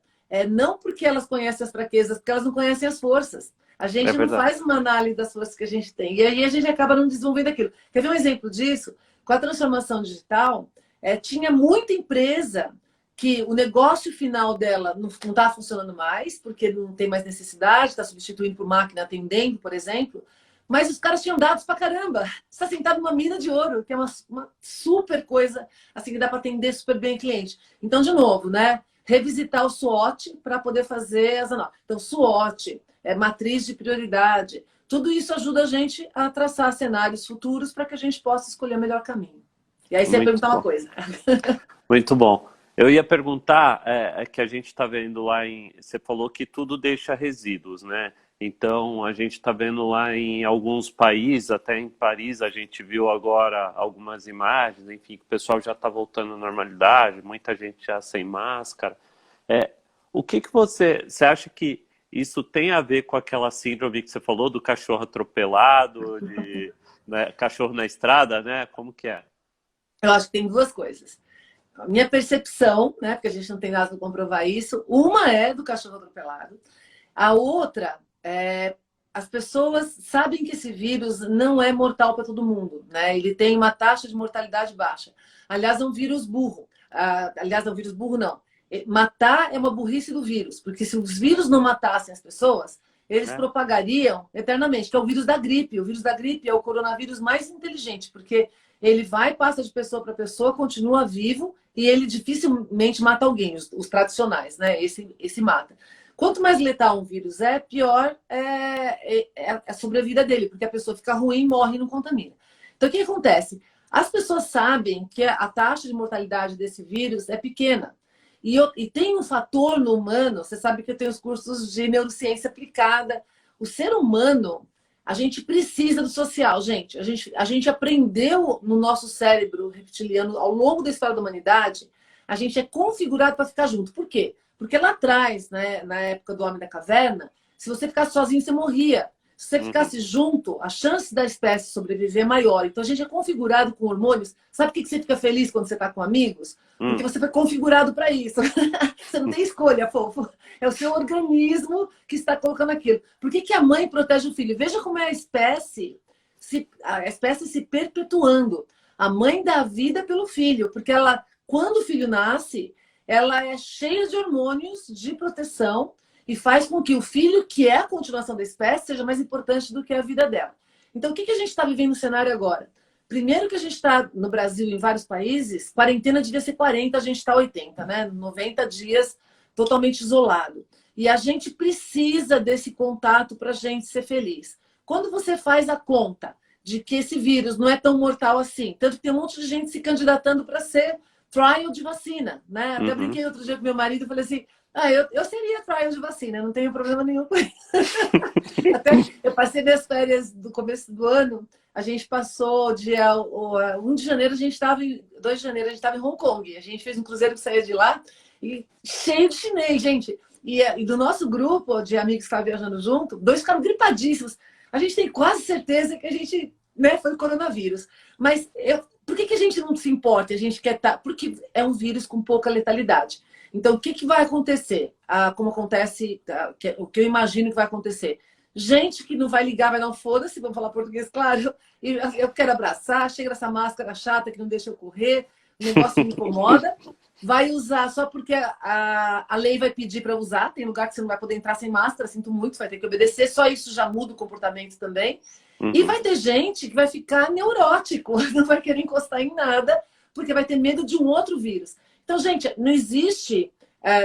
não porque elas conhecem as fraquezas, porque elas não conhecem as forças. A gente não faz uma análise das forças que a gente tem. E aí a gente acaba não desenvolvendo aquilo. Quer ver um exemplo disso? Com a transformação digital, tinha muita empresa que o negócio final dela não está funcionando mais, porque não tem mais necessidade, está substituindo por máquina atendendo, por exemplo. Mas os caras tinham dados pra caramba. Você está sentado numa mina de ouro, que é uma super coisa, assim, que dá para atender super bem o cliente. Então, de novo, né? Revisitar o SWOT para poder fazer as análises. Então, SWOT, matriz de prioridade, tudo isso ajuda a gente a traçar cenários futuros para que a gente possa escolher o melhor caminho. E aí você ia perguntar uma coisa. Muito bom. Eu ia perguntar, que a gente está vendo lá você falou que tudo deixa resíduos, né? Então, a gente está vendo lá em alguns países, até em Paris, a gente viu agora algumas imagens, enfim, que o pessoal já está voltando à normalidade, muita gente já sem máscara. O que você acha que isso tem a ver com aquela síndrome que você falou do cachorro atropelado, né, cachorro na estrada, né? Como que é? Eu acho que tem duas coisas. A minha percepção, né, porque a gente não tem nada para comprovar isso, uma é do cachorro atropelado, a outra as pessoas sabem que esse vírus não é mortal para todo mundo, né? Ele tem uma taxa de mortalidade baixa. Aliás, é um vírus burro. Aliás, é um vírus burro, não. Matar é uma burrice do vírus, porque se os vírus não matassem as pessoas, eles propagariam eternamente, que é o vírus da gripe. O vírus da gripe é o coronavírus mais inteligente, porque ele vai, passa de pessoa para pessoa, continua vivo e ele dificilmente mata alguém, os tradicionais, né? Esse mata. Quanto mais letal um vírus pior é a sobrevida dele, porque a pessoa fica ruim, morre e não contamina. Então, o que acontece? As pessoas sabem que a taxa de mortalidade desse vírus é pequena. E tem um fator no humano, você sabe que eu tenho os cursos de neurociência aplicada. O ser humano, a gente precisa do social, gente. A gente aprendeu no nosso cérebro reptiliano, ao longo da história da humanidade, a gente é configurado para ficar junto. Por quê? Porque lá atrás, né, na época do Homem da Caverna, se você ficasse sozinho, você morria. Se você ficasse junto, a chance da espécie sobreviver é maior. Então, a gente é configurado com hormônios. Sabe por que você fica feliz quando você está com amigos? Porque você foi configurado para isso. Você não tem escolha, fofo. É o seu organismo que está colocando aquilo. Por que a mãe protege o filho? Veja como é a espécie se perpetuando. A mãe dá vida pelo filho, porque ela, quando o filho nasce, ela é cheia de hormônios de proteção e faz com que o filho, que é a continuação da espécie, seja mais importante do que a vida dela. Então, o que a gente está vivendo no cenário agora? Primeiro que a gente está no Brasil e em vários países, quarentena devia ser 40, a gente está 80, né? 90 dias totalmente isolado. E a gente precisa desse contato para a gente ser feliz. Quando você faz a conta de que esse vírus não é tão mortal assim, tanto que tem um monte de gente se candidatando para ser trial de vacina, né? Até brinquei outro dia com meu marido e falei assim, eu seria trial de vacina, não tenho problema nenhum com isso. Até eu passei minhas férias do começo do ano, a gente passou dia 1 de janeiro, 2 de janeiro a gente estava em Hong Kong. A gente fez um cruzeiro que saía de lá e cheio de chinês, gente. E do nosso grupo de amigos que estavam viajando junto, 2 ficaram gripadíssimos. A gente tem quase certeza que a gente, né, foi o coronavírus. Mas por que a gente não se importa? A gente quer estar. Porque é um vírus com pouca letalidade. Então, o que vai acontecer? Como acontece, o que eu imagino que vai acontecer? Gente que não vai ligar, vai dar um foda-se, vamos falar português, claro. E eu quero abraçar, chega essa máscara chata que não deixa eu correr, o negócio me incomoda. Vai usar só porque a lei vai pedir para usar. Tem lugar que você não vai poder entrar sem máscara, sinto muito, você vai ter que obedecer. Só isso já muda o comportamento também. E vai ter gente que vai ficar neurótico, não vai querer encostar em nada, porque vai ter medo de um outro vírus. Então, gente, não existe,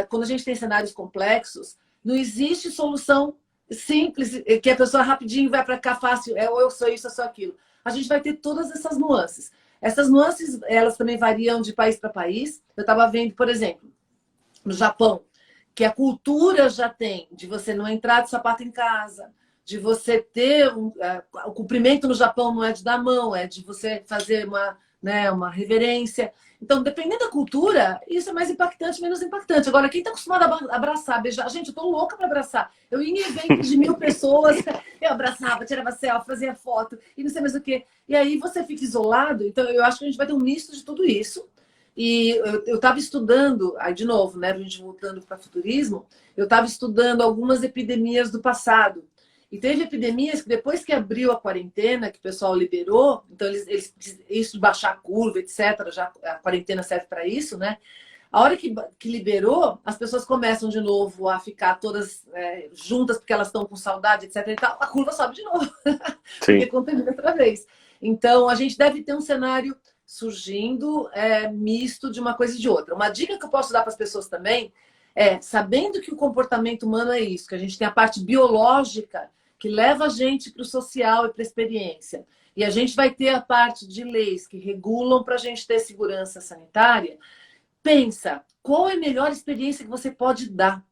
quando a gente tem cenários complexos, não existe solução simples, que a pessoa rapidinho vai para cá fácil, ou eu sou isso, eu sou aquilo. A gente vai ter todas essas nuances. Essas nuances, elas também variam de país para país. Eu estava vendo, por exemplo, no Japão, que a cultura já tem de você não entrar de sapato em casa, de você ter o cumprimento no Japão não é de dar mão, é de você fazer uma reverência. Então, dependendo da cultura, isso é mais impactante, menos impactante. Agora, quem está acostumado a abraçar, beijar... Gente, eu tô louca para abraçar. Eu ia em eventos de 1000 pessoas, eu abraçava, tirava selfie, fazia foto, e não sei mais o quê. E aí você fica isolado. Então, eu acho que a gente vai ter um misto de tudo isso. E eu estava estudando, aí de novo, né, a gente voltando para futurismo, eu estava estudando algumas epidemias do passado. E teve epidemias que depois que abriu a quarentena, que o pessoal liberou, então isso de baixar a curva, etc., já a quarentena serve para isso, né? A hora que liberou, as pessoas começam de novo a ficar todas juntas porque elas estão com saudade, etc. E tal, a curva sobe de novo, porque contamina outra vez. Então, a gente deve ter um cenário surgindo misto de uma coisa e de outra. Uma dica que eu posso dar para as pessoas também sabendo que o comportamento humano é isso, que a gente tem a parte biológica que leva a gente para o social e para a experiência. E a gente vai ter a parte de leis que regulam para a gente ter segurança sanitária. Pensa, qual é a melhor experiência que você pode dar?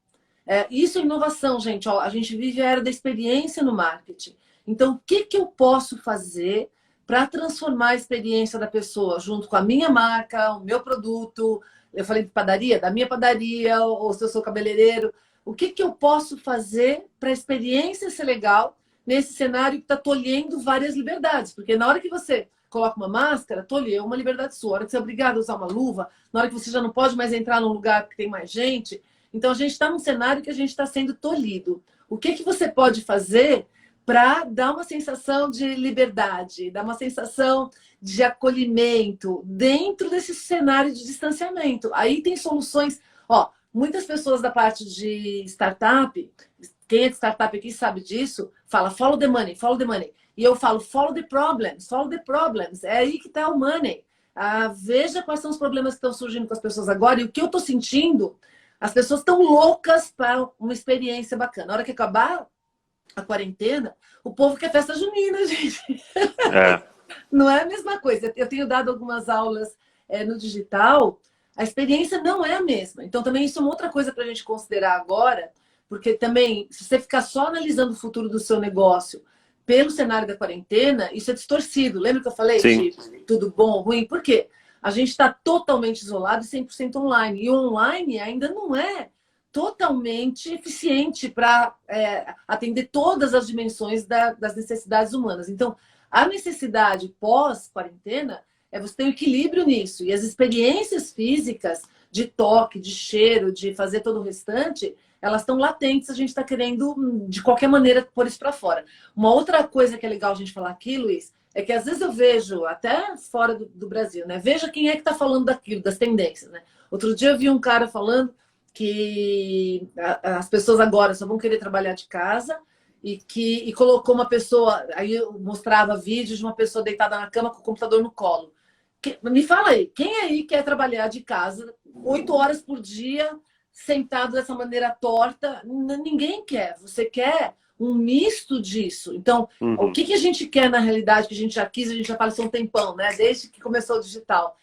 Isso é inovação, gente. A gente vive a era da experiência no marketing. Então, o que eu posso fazer para transformar a experiência da pessoa junto com a minha marca, o meu produto? Eu falei de padaria, da minha padaria, ou se eu sou cabeleireiro. O que eu posso fazer para a experiência ser legal nesse cenário que está tolhendo várias liberdades? Porque na hora que você coloca uma máscara, tolheu uma liberdade sua. Na hora que você é obrigado a usar uma luva, na hora que você já não pode mais entrar num lugar que tem mais gente. Então, a gente está num cenário que a gente está sendo tolhido. O que você pode fazer para dar uma sensação de liberdade, dar uma sensação de acolhimento dentro desse cenário de distanciamento? Aí tem soluções. Muitas pessoas da parte de startup, quem é de startup aqui sabe disso, fala follow the money, follow the money. E eu falo follow the problems, follow the problems. É aí que está o money. Veja quais são os problemas que estão surgindo com as pessoas agora. E o que eu estou sentindo, as pessoas estão loucas para uma experiência bacana. Na hora que acabar a quarentena, o povo quer festa junina, gente. Não é a mesma coisa. Eu tenho dado algumas aulas no digital. a experiência não é a mesma. Então, também isso é uma outra coisa para a gente considerar agora, porque também, se você ficar só analisando o futuro do seu negócio pelo cenário da quarentena, isso é distorcido. Lembra que eu falei Sim. de tudo bom, ruim? Por quê? A gente está totalmente isolado e 100% online. E o online ainda não é totalmente eficiente para atender todas as dimensões das necessidades humanas. Então, a necessidade pós-quarentena é você ter um equilíbrio nisso. E as experiências físicas de toque, de cheiro, de fazer todo o restante, elas estão latentes, a gente está querendo, de qualquer maneira, pôr isso para fora. Uma outra coisa que é legal a gente falar aqui, Luiz, é que às vezes eu vejo, até fora do Brasil, né? Veja quem é que está falando daquilo, das tendências, né? Outro dia eu vi um cara falando que as pessoas agora só vão querer trabalhar de casa e colocou uma pessoa, aí eu mostrava vídeos de uma pessoa deitada na cama com o computador no colo. Me fala aí, quem aí quer trabalhar de casa 8 horas por dia, sentado dessa maneira torta? Ninguém quer. Você quer um misto disso. Então, o que a gente quer na realidade, que a gente já quis, a gente já fala isso há um tempão, né? Desde que começou o digital.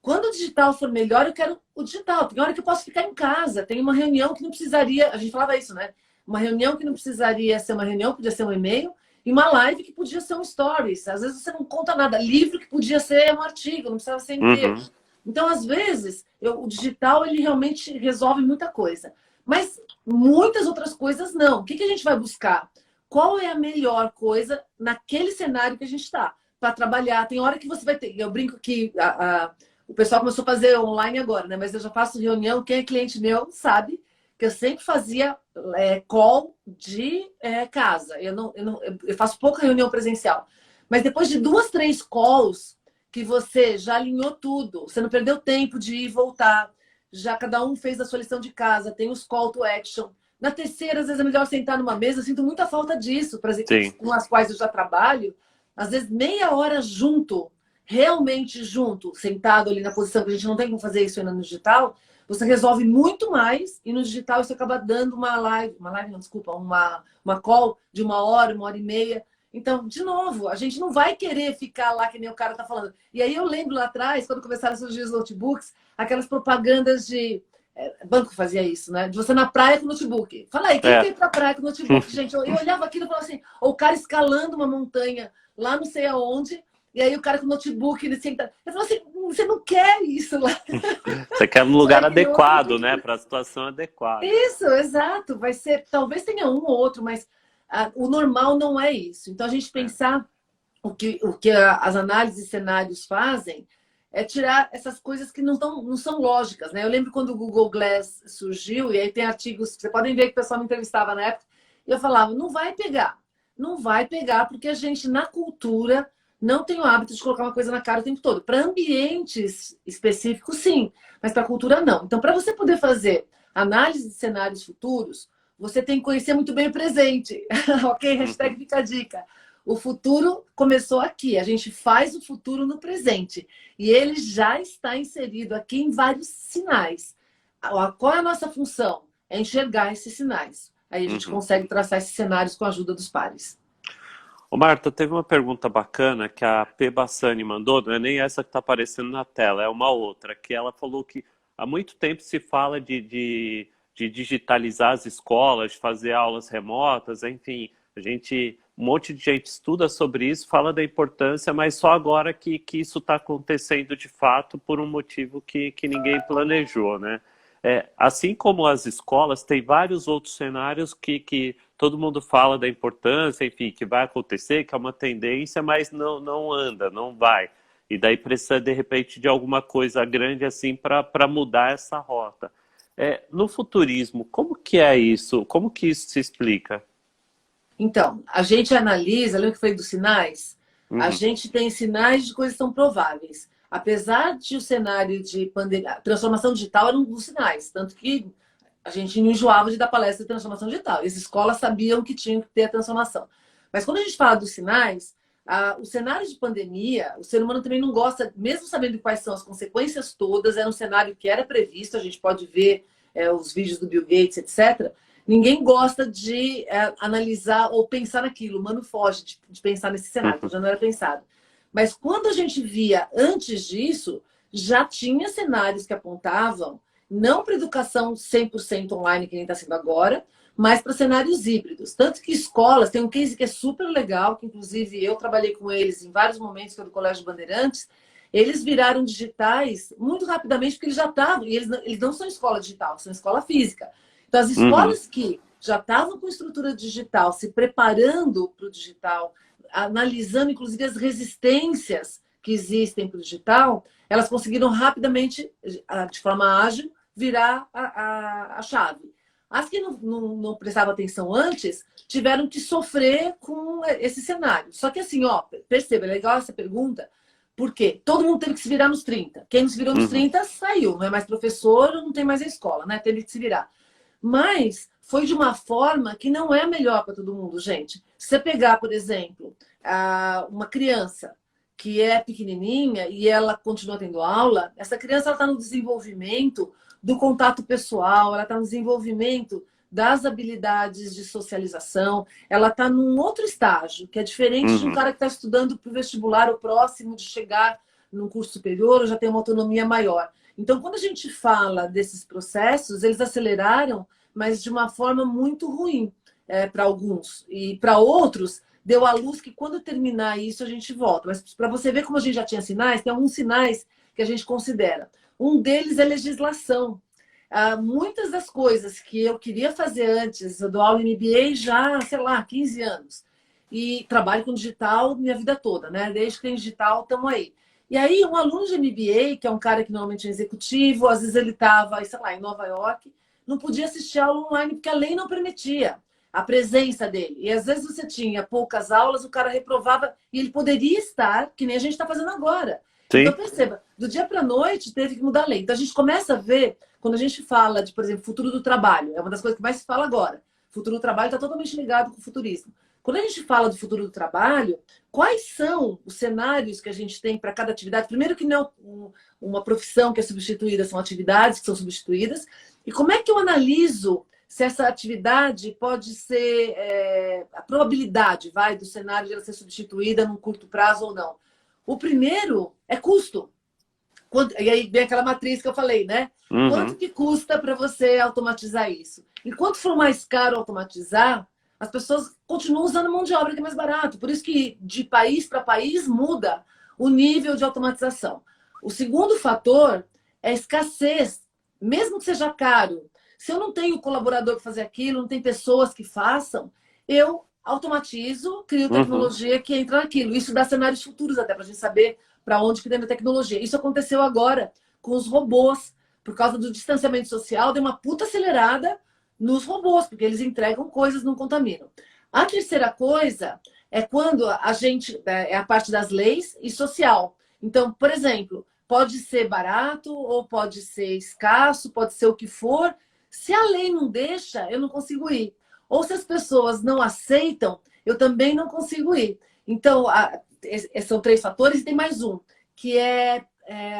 Quando o digital for melhor, eu quero o digital. Tem hora que eu posso ficar em casa. Tem uma reunião que não precisaria... A gente falava isso, né? Uma reunião que não precisaria ser uma reunião, podia ser um e-mail. E uma live que podia ser um stories. Às vezes você não conta nada. Livro que podia ser um artigo, não precisava ser inteiro. Então, às vezes, o digital ele realmente resolve muita coisa. Mas muitas outras coisas não. O que a gente vai buscar? Qual é a melhor coisa naquele cenário que a gente está? Para trabalhar. Tem hora que você vai ter... Eu brinco que o pessoal começou a fazer online agora, né? Mas eu já faço reunião. Quem é cliente meu sabe que eu sempre fazia call de casa. Eu faço pouca reunião presencial. Mas depois de 2, 3 calls que você já alinhou tudo, você não perdeu tempo de ir e voltar, já cada um fez a sua lição de casa, tem os call to action. Na terceira, às vezes é melhor sentar numa mesa. Eu sinto muita falta disso, para as equipes com as quais eu já trabalho. Às vezes, meia hora junto, realmente junto, sentado ali na posição, que a gente não tem como fazer isso ainda no digital, você resolve muito mais, e no digital isso acaba dando uma live não, desculpa, uma call de 1 hora, 1 hora e meia. Então, de novo, a gente não vai querer ficar lá que nem o cara tá falando. E aí eu lembro lá atrás, quando começaram a surgir os notebooks, aquelas propagandas de... banco fazia isso, né? De você na praia com notebook. Fala aí, quem quer ir pra praia com notebook, gente? Eu olhava aquilo e falava assim, ou o cara escalando uma montanha lá não sei aonde, e aí o cara com notebook, ele senta... Eu falo assim, você não quer isso lá. Você quer um lugar adequado, né? Para a situação adequada. Isso, exato. Vai ser... Talvez tenha um ou outro, mas o normal não é isso. Então, a gente pensar o que as análises de cenários fazem é tirar essas coisas que não são lógicas, né? Eu lembro quando o Google Glass surgiu, e aí tem artigos, vocês podem ver que o pessoal me entrevistava na época, e eu falava, não vai pegar. Não vai pegar, porque a gente, na cultura, não tem o hábito de colocar uma coisa na cara o tempo todo. Para ambientes específicos, sim, mas para a cultura, não. Então, para você poder fazer análise de cenários futuros, você tem que conhecer muito bem o presente. Ok? Hashtag fica a dica. O futuro começou aqui. A gente faz o futuro no presente. E ele já está inserido aqui em vários sinais. Qual é a nossa função? É enxergar esses sinais. Aí a gente consegue traçar esses cenários com a ajuda dos pares. Ô Marta, teve uma pergunta bacana que a P. Bassani mandou, não é nem essa que está aparecendo na tela, é uma outra, que ela falou que há muito tempo se fala de digitalizar as escolas, de fazer aulas remotas, enfim, um monte de gente estuda sobre isso, fala da importância, mas só agora que isso está acontecendo de fato por um motivo que ninguém planejou, né? Assim como as escolas, tem vários outros cenários que todo mundo fala da importância, enfim, que vai acontecer, que é uma tendência, mas não anda, não vai. E daí precisa, de repente, de alguma coisa grande assim para mudar essa rota. No futurismo, como que é isso? Como que isso se explica? Então, a gente analisa, lembra que foi dos sinais? A gente tem sinais de coisas que são prováveis. Apesar de o cenário de pandemia, transformação digital era um dos sinais, tanto que a gente não enjoava de dar palestra de transformação digital. As escolas sabiam que tinham que ter a transformação. Mas quando a gente fala dos sinais, o cenário de pandemia, o ser humano também não gosta, mesmo sabendo quais são as consequências todas, era um cenário que era previsto, a gente pode ver os vídeos do Bill Gates, etc. Ninguém gosta de analisar ou pensar naquilo, o humano foge de pensar nesse cenário, que já não era pensado. Mas quando a gente via antes disso, já tinha cenários que apontavam, não para educação 100% online, que nem está sendo agora, mas para cenários híbridos. Tanto que escolas, tem um case que é super legal, que inclusive eu trabalhei com eles em vários momentos, que é do Colégio Bandeirantes, eles viraram digitais muito rapidamente, porque eles já estavam, e eles não são escola digital, são escola física. Então, as Uhum. escolas que já estavam com estrutura digital, se preparando para o digital, analisando inclusive as resistências que existem para o digital, elas conseguiram rapidamente, de forma ágil, virar a chave. As que não prestavam atenção antes tiveram que sofrer com esse cenário. Só que assim, ó, perceba, é legal essa pergunta, porque todo mundo teve que se virar nos 30. Quem não se virou nos Uhum. 30 saiu, não é mais professor, não tem mais a escola, né? Teve que se virar. Mas foi de uma forma que não é melhor para todo mundo, gente. Se você pegar, por exemplo, uma criança que é pequenininha e ela continua tendo aula, essa criança está no desenvolvimento do contato pessoal, ela está no desenvolvimento das habilidades de socialização, ela está num outro estágio, que é diferente de um Uhum. cara que está estudando para o vestibular, ou próximo de chegar num curso superior, ou já tem uma autonomia maior. Então, quando a gente fala desses processos, eles aceleraram, mas de uma forma muito ruim para alguns. E para outros, deu à luz que quando terminar isso, a gente volta. Mas para você ver como a gente já tinha sinais, tem alguns sinais que a gente considera. Um deles é legislação. Muitas das coisas que eu queria fazer antes, eu dou aula em MBA já, sei lá, 15 anos. E trabalho com digital minha vida toda, né? Desde que tem digital, estamos aí. E aí, um aluno de MBA, que é um cara que normalmente é executivo, às vezes ele estava, sei lá, em Nova York, não podia assistir aula online porque a lei não permitia a presença dele. E às vezes você tinha poucas aulas, o cara reprovava e ele poderia estar, que nem a gente está fazendo agora. Então, Sim. perceba, do dia para a noite teve que mudar a lei. Então, a gente começa a ver, quando a gente fala de, por exemplo, futuro do trabalho, é uma das coisas que mais se fala agora. Futuro do trabalho está totalmente ligado com o futurismo. Quando a gente fala do futuro do trabalho, quais são os cenários que a gente tem para cada atividade? Primeiro que não é uma profissão que é substituída, são atividades que são substituídas. E como é que eu analiso se essa atividade pode ser a probabilidade, vai, do cenário de ela ser substituída num curto prazo ou não? O primeiro é custo. E aí vem aquela matriz que eu falei, né? Quanto Uhum. que custa para você automatizar isso? Enquanto for mais caro automatizar, as pessoas continuam usando mão de obra que é mais barato. Por isso que de país para país muda o nível de automatização. O segundo fator é a escassez. Mesmo que seja caro, se eu não tenho colaborador para fazer aquilo, não tem pessoas que façam, eu automatizo, crio Uhum. tecnologia que entra naquilo. Isso dá cenários futuros até para a gente saber para onde que tem a tecnologia. Isso aconteceu agora com os robôs. Por causa do distanciamento social, deu uma puta acelerada nos robôs, porque eles entregam coisas, não contaminam. A terceira coisa é quando a gente é a parte das leis e social. Então, por exemplo, pode ser barato ou pode ser escasso, pode ser o que for. Se a lei não deixa, eu não consigo ir. Ou se as pessoas não aceitam, eu também não consigo ir. Então, são três fatores e tem mais um, que é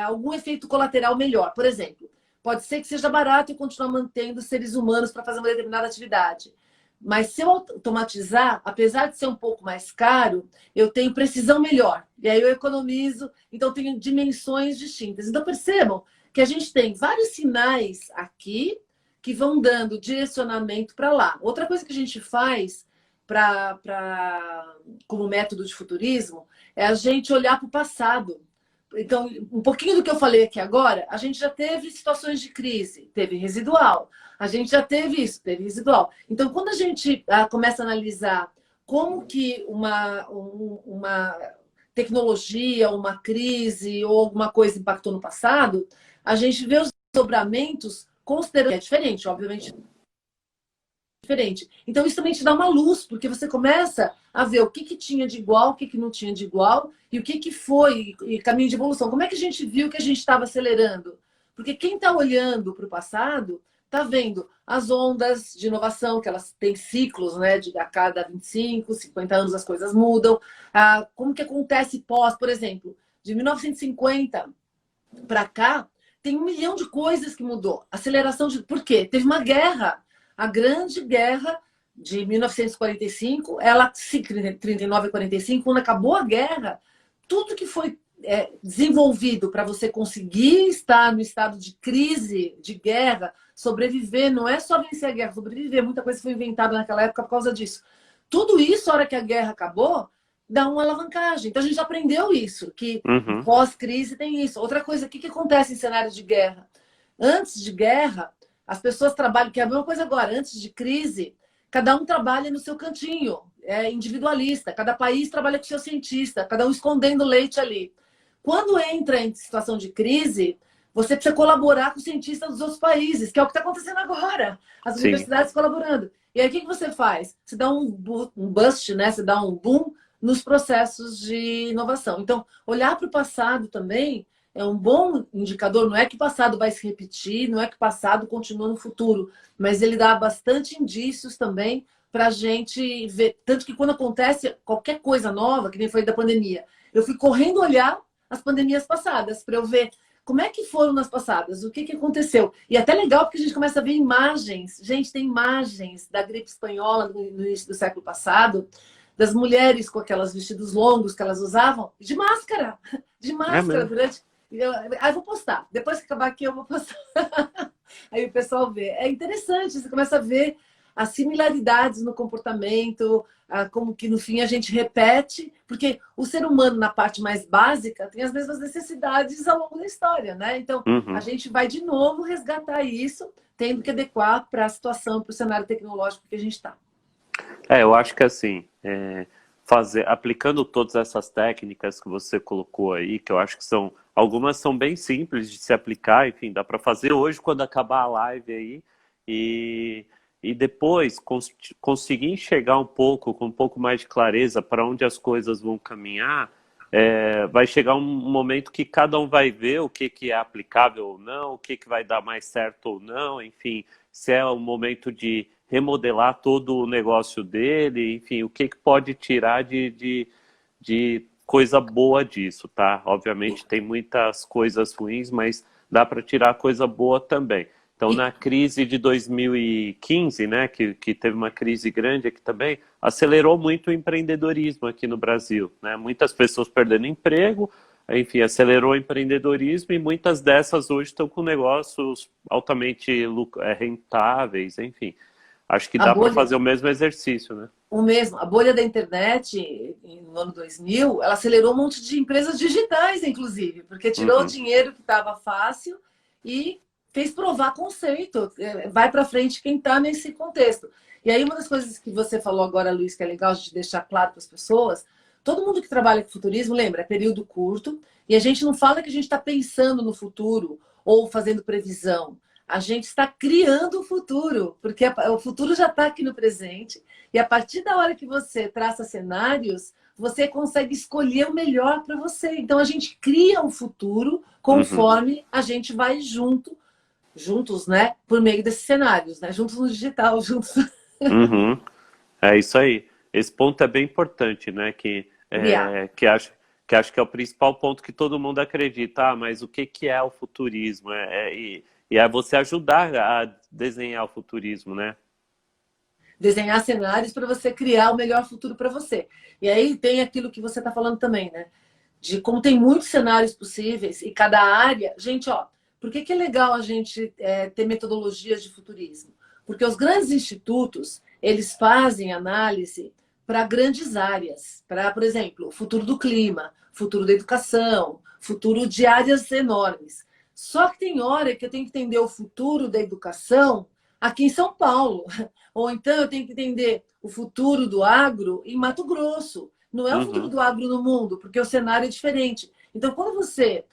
algum efeito colateral melhor. Por exemplo, pode ser que seja barato e continuar mantendo seres humanos para fazer uma determinada atividade. Mas se eu automatizar, apesar de ser um pouco mais caro, eu tenho precisão melhor. E aí eu economizo, então eu tenho dimensões distintas. Então percebam que a gente tem vários sinais aqui que vão dando direcionamento para lá. Outra coisa que a gente faz como método de futurismo é a gente olhar para o passado. Então, um pouquinho do que eu falei aqui agora, a gente já teve situações de crise, teve residual. A gente já teve isso, teve residual. Então, quando a gente começa a analisar como que uma tecnologia, uma crise ou alguma coisa impactou no passado, a gente vê os desdobramentos considerando que é diferente, obviamente diferente. Então, isso também te dá uma luz, porque você começa a ver o que tinha de igual, o que não tinha de igual, e o que foi, e caminho de evolução. Como é que a gente viu que a gente estava acelerando? Porque quem está olhando para o passado está vendo as ondas de inovação, que elas têm ciclos, né? A cada 25, 50 anos as coisas mudam. Como que acontece pós, por exemplo, de 1950 para cá, tem 1 milhão de coisas que mudou. Aceleração de... Por quê? Teve uma guerra. A Grande Guerra de 1945, ela, 39 e 45, quando acabou a guerra, tudo que foi desenvolvido para você conseguir estar no estado de crise, de guerra, sobreviver, não é só vencer a guerra, sobreviver, muita coisa foi inventada naquela época por causa disso. Tudo isso, a hora que a guerra acabou, dá uma alavancagem. Então a gente aprendeu isso, que Uhum. pós-crise tem isso. Outra coisa, o que acontece em cenários de guerra? Antes de guerra, as pessoas trabalham, que é a mesma coisa agora, antes de crise, cada um trabalha no seu cantinho, é individualista, cada país trabalha com seu cientista, cada um escondendo leite ali. Quando entra em situação de crise, você precisa colaborar com os cientistas dos outros países, que é o que está acontecendo agora. As Sim. universidades colaborando. E aí, o que você faz? Você dá um bust, né? Você dá um boom nos processos de inovação. Então, olhar para o passado também é um bom indicador. Não é que o passado vai se repetir, não é que o passado continua no futuro, mas ele dá bastante indícios também para a gente ver. Tanto que quando acontece qualquer coisa nova, que nem foi da pandemia, eu fui correndo olhar as pandemias passadas, para eu ver como é que foram nas passadas, o que aconteceu. E é até legal porque a gente começa a ver imagens. Gente, tem imagens da gripe espanhola no início do século passado, das mulheres com aqueles vestidos longos que elas usavam, de máscara. De máscara durante... eu vou postar. Depois que acabar aqui, eu vou postar. Aí o pessoal vê. É interessante, você começa a ver as similaridades no comportamento, como que no fim a gente repete, porque o ser humano na parte mais básica tem as mesmas necessidades ao longo da história, né? Então a gente vai de novo resgatar isso, tendo que adequar para a situação, para o cenário tecnológico que a gente está. Eu acho que assim, aplicando todas essas técnicas que você colocou aí, que eu acho que algumas são bem simples de se aplicar, enfim, dá para fazer hoje quando acabar a live aí, e depois conseguir enxergar um pouco, com um pouco mais de clareza para onde as coisas vão caminhar, vai chegar um momento que cada um vai ver o que é aplicável ou não, o que vai dar mais certo ou não, enfim, se é o momento de remodelar todo o negócio dele, enfim, o que pode tirar de coisa boa disso, tá? Obviamente tem muitas coisas ruins, mas dá para tirar coisa boa também. Então, na crise de 2015, né, que teve uma crise grande aqui também, acelerou muito o empreendedorismo aqui no Brasil, né? Muitas pessoas perdendo emprego, enfim, acelerou o empreendedorismo e muitas dessas hoje estão com negócios altamente rentáveis, enfim. Acho que dá para fazer o mesmo exercício, né? O mesmo. A bolha da internet, no ano 2000, ela acelerou um monte de empresas digitais, inclusive, porque tirou o dinheiro que estava fácil e fez provar conceito. Vai para frente quem está nesse contexto. E aí, uma das coisas que você falou agora, Luiz, que é legal de deixar claro para as pessoas, todo mundo que trabalha com futurismo, lembra, é período curto, e a gente não fala que a gente está pensando no futuro ou fazendo previsão. A gente está criando o futuro, porque o futuro já está aqui no presente, e a partir da hora que você traça cenários, você consegue escolher o melhor para você. Então, a gente cria um futuro conforme a gente vai juntos, né? Por meio desses cenários, né? Juntos no digital, juntos. É isso aí. Esse ponto é bem importante, né? Que acho que é o principal ponto que todo mundo acredita. Mas o que é o futurismo? E é você ajudar a desenhar o futurismo, né? Desenhar cenários para você criar o melhor futuro para você. E aí tem aquilo que você está falando também, né? De como tem muitos cenários possíveis e cada área... Gente, ó, por que é legal a gente ter metodologias de futurismo? Porque os grandes institutos, eles fazem análise para grandes áreas. Para, por exemplo, o futuro do clima, futuro da educação, futuro de áreas enormes. Só que tem hora que eu tenho que entender o futuro da educação aqui em São Paulo. Ou então eu tenho que entender o futuro do agro em Mato Grosso. Não é o futuro do agro no mundo, porque o cenário é diferente. Então, quando você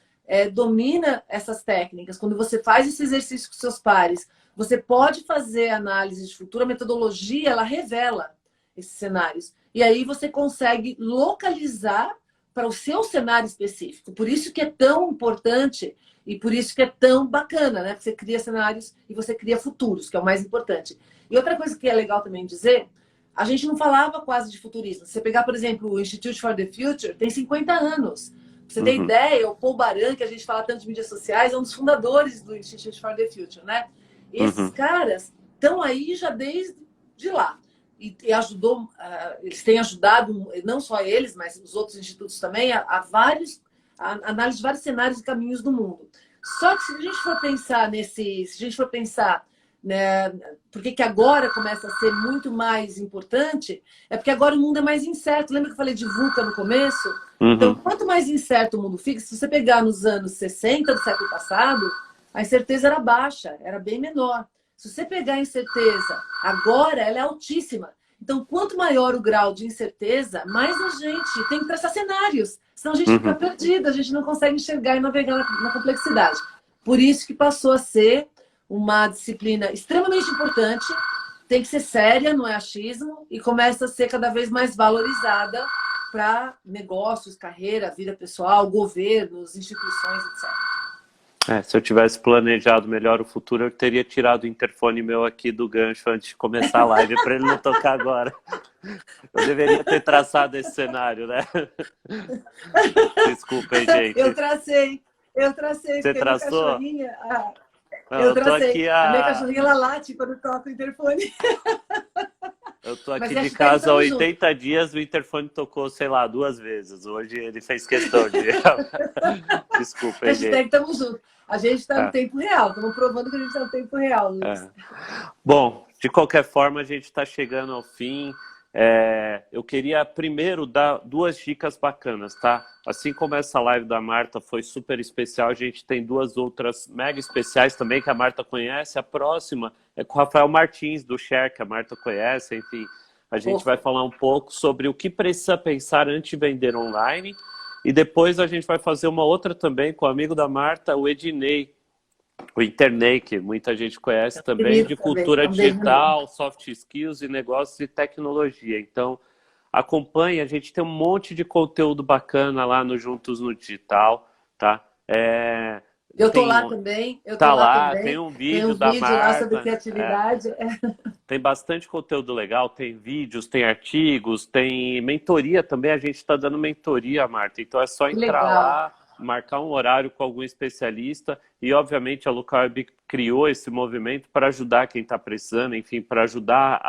domina essas técnicas, quando você faz esse exercício com seus pares, você pode fazer análise de futuro, a metodologia, ela revela esses cenários. E aí você consegue localizar para o seu cenário específico. Por isso que é tão importante e por isso que é tão bacana, né? Você cria cenários e você cria futuros, que é o mais importante. E outra coisa que é legal também dizer, a gente não falava quase de futurismo. Se você pegar, por exemplo, o Institute for the Future, tem 50 anos. Pra você ter ideia, o Paul Baran, que a gente fala tanto de mídias sociais, é um dos fundadores do Institute for the Future, né? Esses caras estão aí já desde lá. E eles têm ajudado, não só eles, mas os outros institutos também, a análise de vários cenários e caminhos do mundo. Só que se a gente for pensar né, por que agora começa a ser muito mais importante, é porque agora o mundo é mais incerto. Lembra que eu falei de VUCA no começo? Uhum. Então, quanto mais incerto o mundo fica, se você pegar nos anos 60 do século passado, a incerteza era baixa, era bem menor. Se você pegar a incerteza agora, ela é altíssima. Então, quanto maior o grau de incerteza, mais a gente tem que traçar cenários. Senão a gente fica perdido, a gente não consegue enxergar e navegar na complexidade. Por isso que passou a ser uma disciplina extremamente importante, tem que ser séria, não é achismo, e começa a ser cada vez mais valorizada para negócios, carreira, vida pessoal, governos, instituições, etc. Se eu tivesse planejado melhor o futuro, eu teria tirado o interfone meu aqui do gancho antes de começar a live, para ele não tocar agora. Eu deveria ter traçado esse cenário, né? Desculpa aí, gente. Eu tracei. Você traçou? Eu tracei. A minha cachorrinha, ela late quando toca o interfone. Eu tô aqui de casa há 80 dias, o interfone tocou, sei lá, 2 vezes. Hoje ele fez questão de... Desculpa aí, gente. Estamos juntos. A gente está no tempo real. Estamos provando que a gente está no tempo real, Luiz. Bom, de qualquer forma, a gente está chegando ao fim. Eu queria primeiro dar 2 dicas bacanas, tá? Assim como essa live da Marta foi super especial, a gente tem 2 outras mega especiais também que a Marta conhece. A próxima é com o Rafael Martins, do Share, que a Marta conhece. Enfim, a gente vai falar um pouco sobre o que precisa pensar antes de vender online. E depois a gente vai fazer uma outra também com o amigo da Marta, o Ednei, o Internei, que muita gente conhece também, de cultura digital, soft skills e negócios e tecnologia. Então, acompanhe, a gente tem um monte de conteúdo bacana lá no Juntos no Digital, tá? Eu tô lá também. Tem um vídeo da Marta. Lá sobre criatividade. Tem bastante conteúdo legal, tem vídeos, tem artigos, tem mentoria também. A gente está dando mentoria, Marta. Então é só entrar lá, marcar um horário com algum especialista. E, obviamente, a LocalWeb criou esse movimento para ajudar quem está precisando, enfim, para ajudar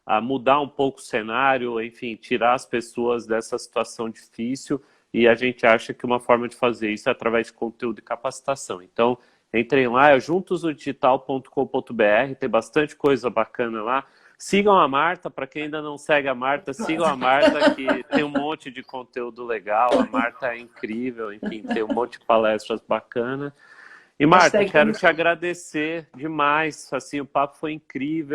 a mudar um pouco o cenário, enfim, tirar as pessoas dessa situação difícil. E a gente acha que uma forma de fazer isso é através de conteúdo e capacitação. Então, entrem lá, é juntosnodigital.com.br, tem bastante coisa bacana lá. Sigam a Marta, para quem ainda não segue a Marta, sigam a Marta, que tem um monte de conteúdo legal. A Marta é incrível, enfim, tem um monte de palestras bacanas. E, Marta, quero te agradecer demais, assim, o papo foi incrível.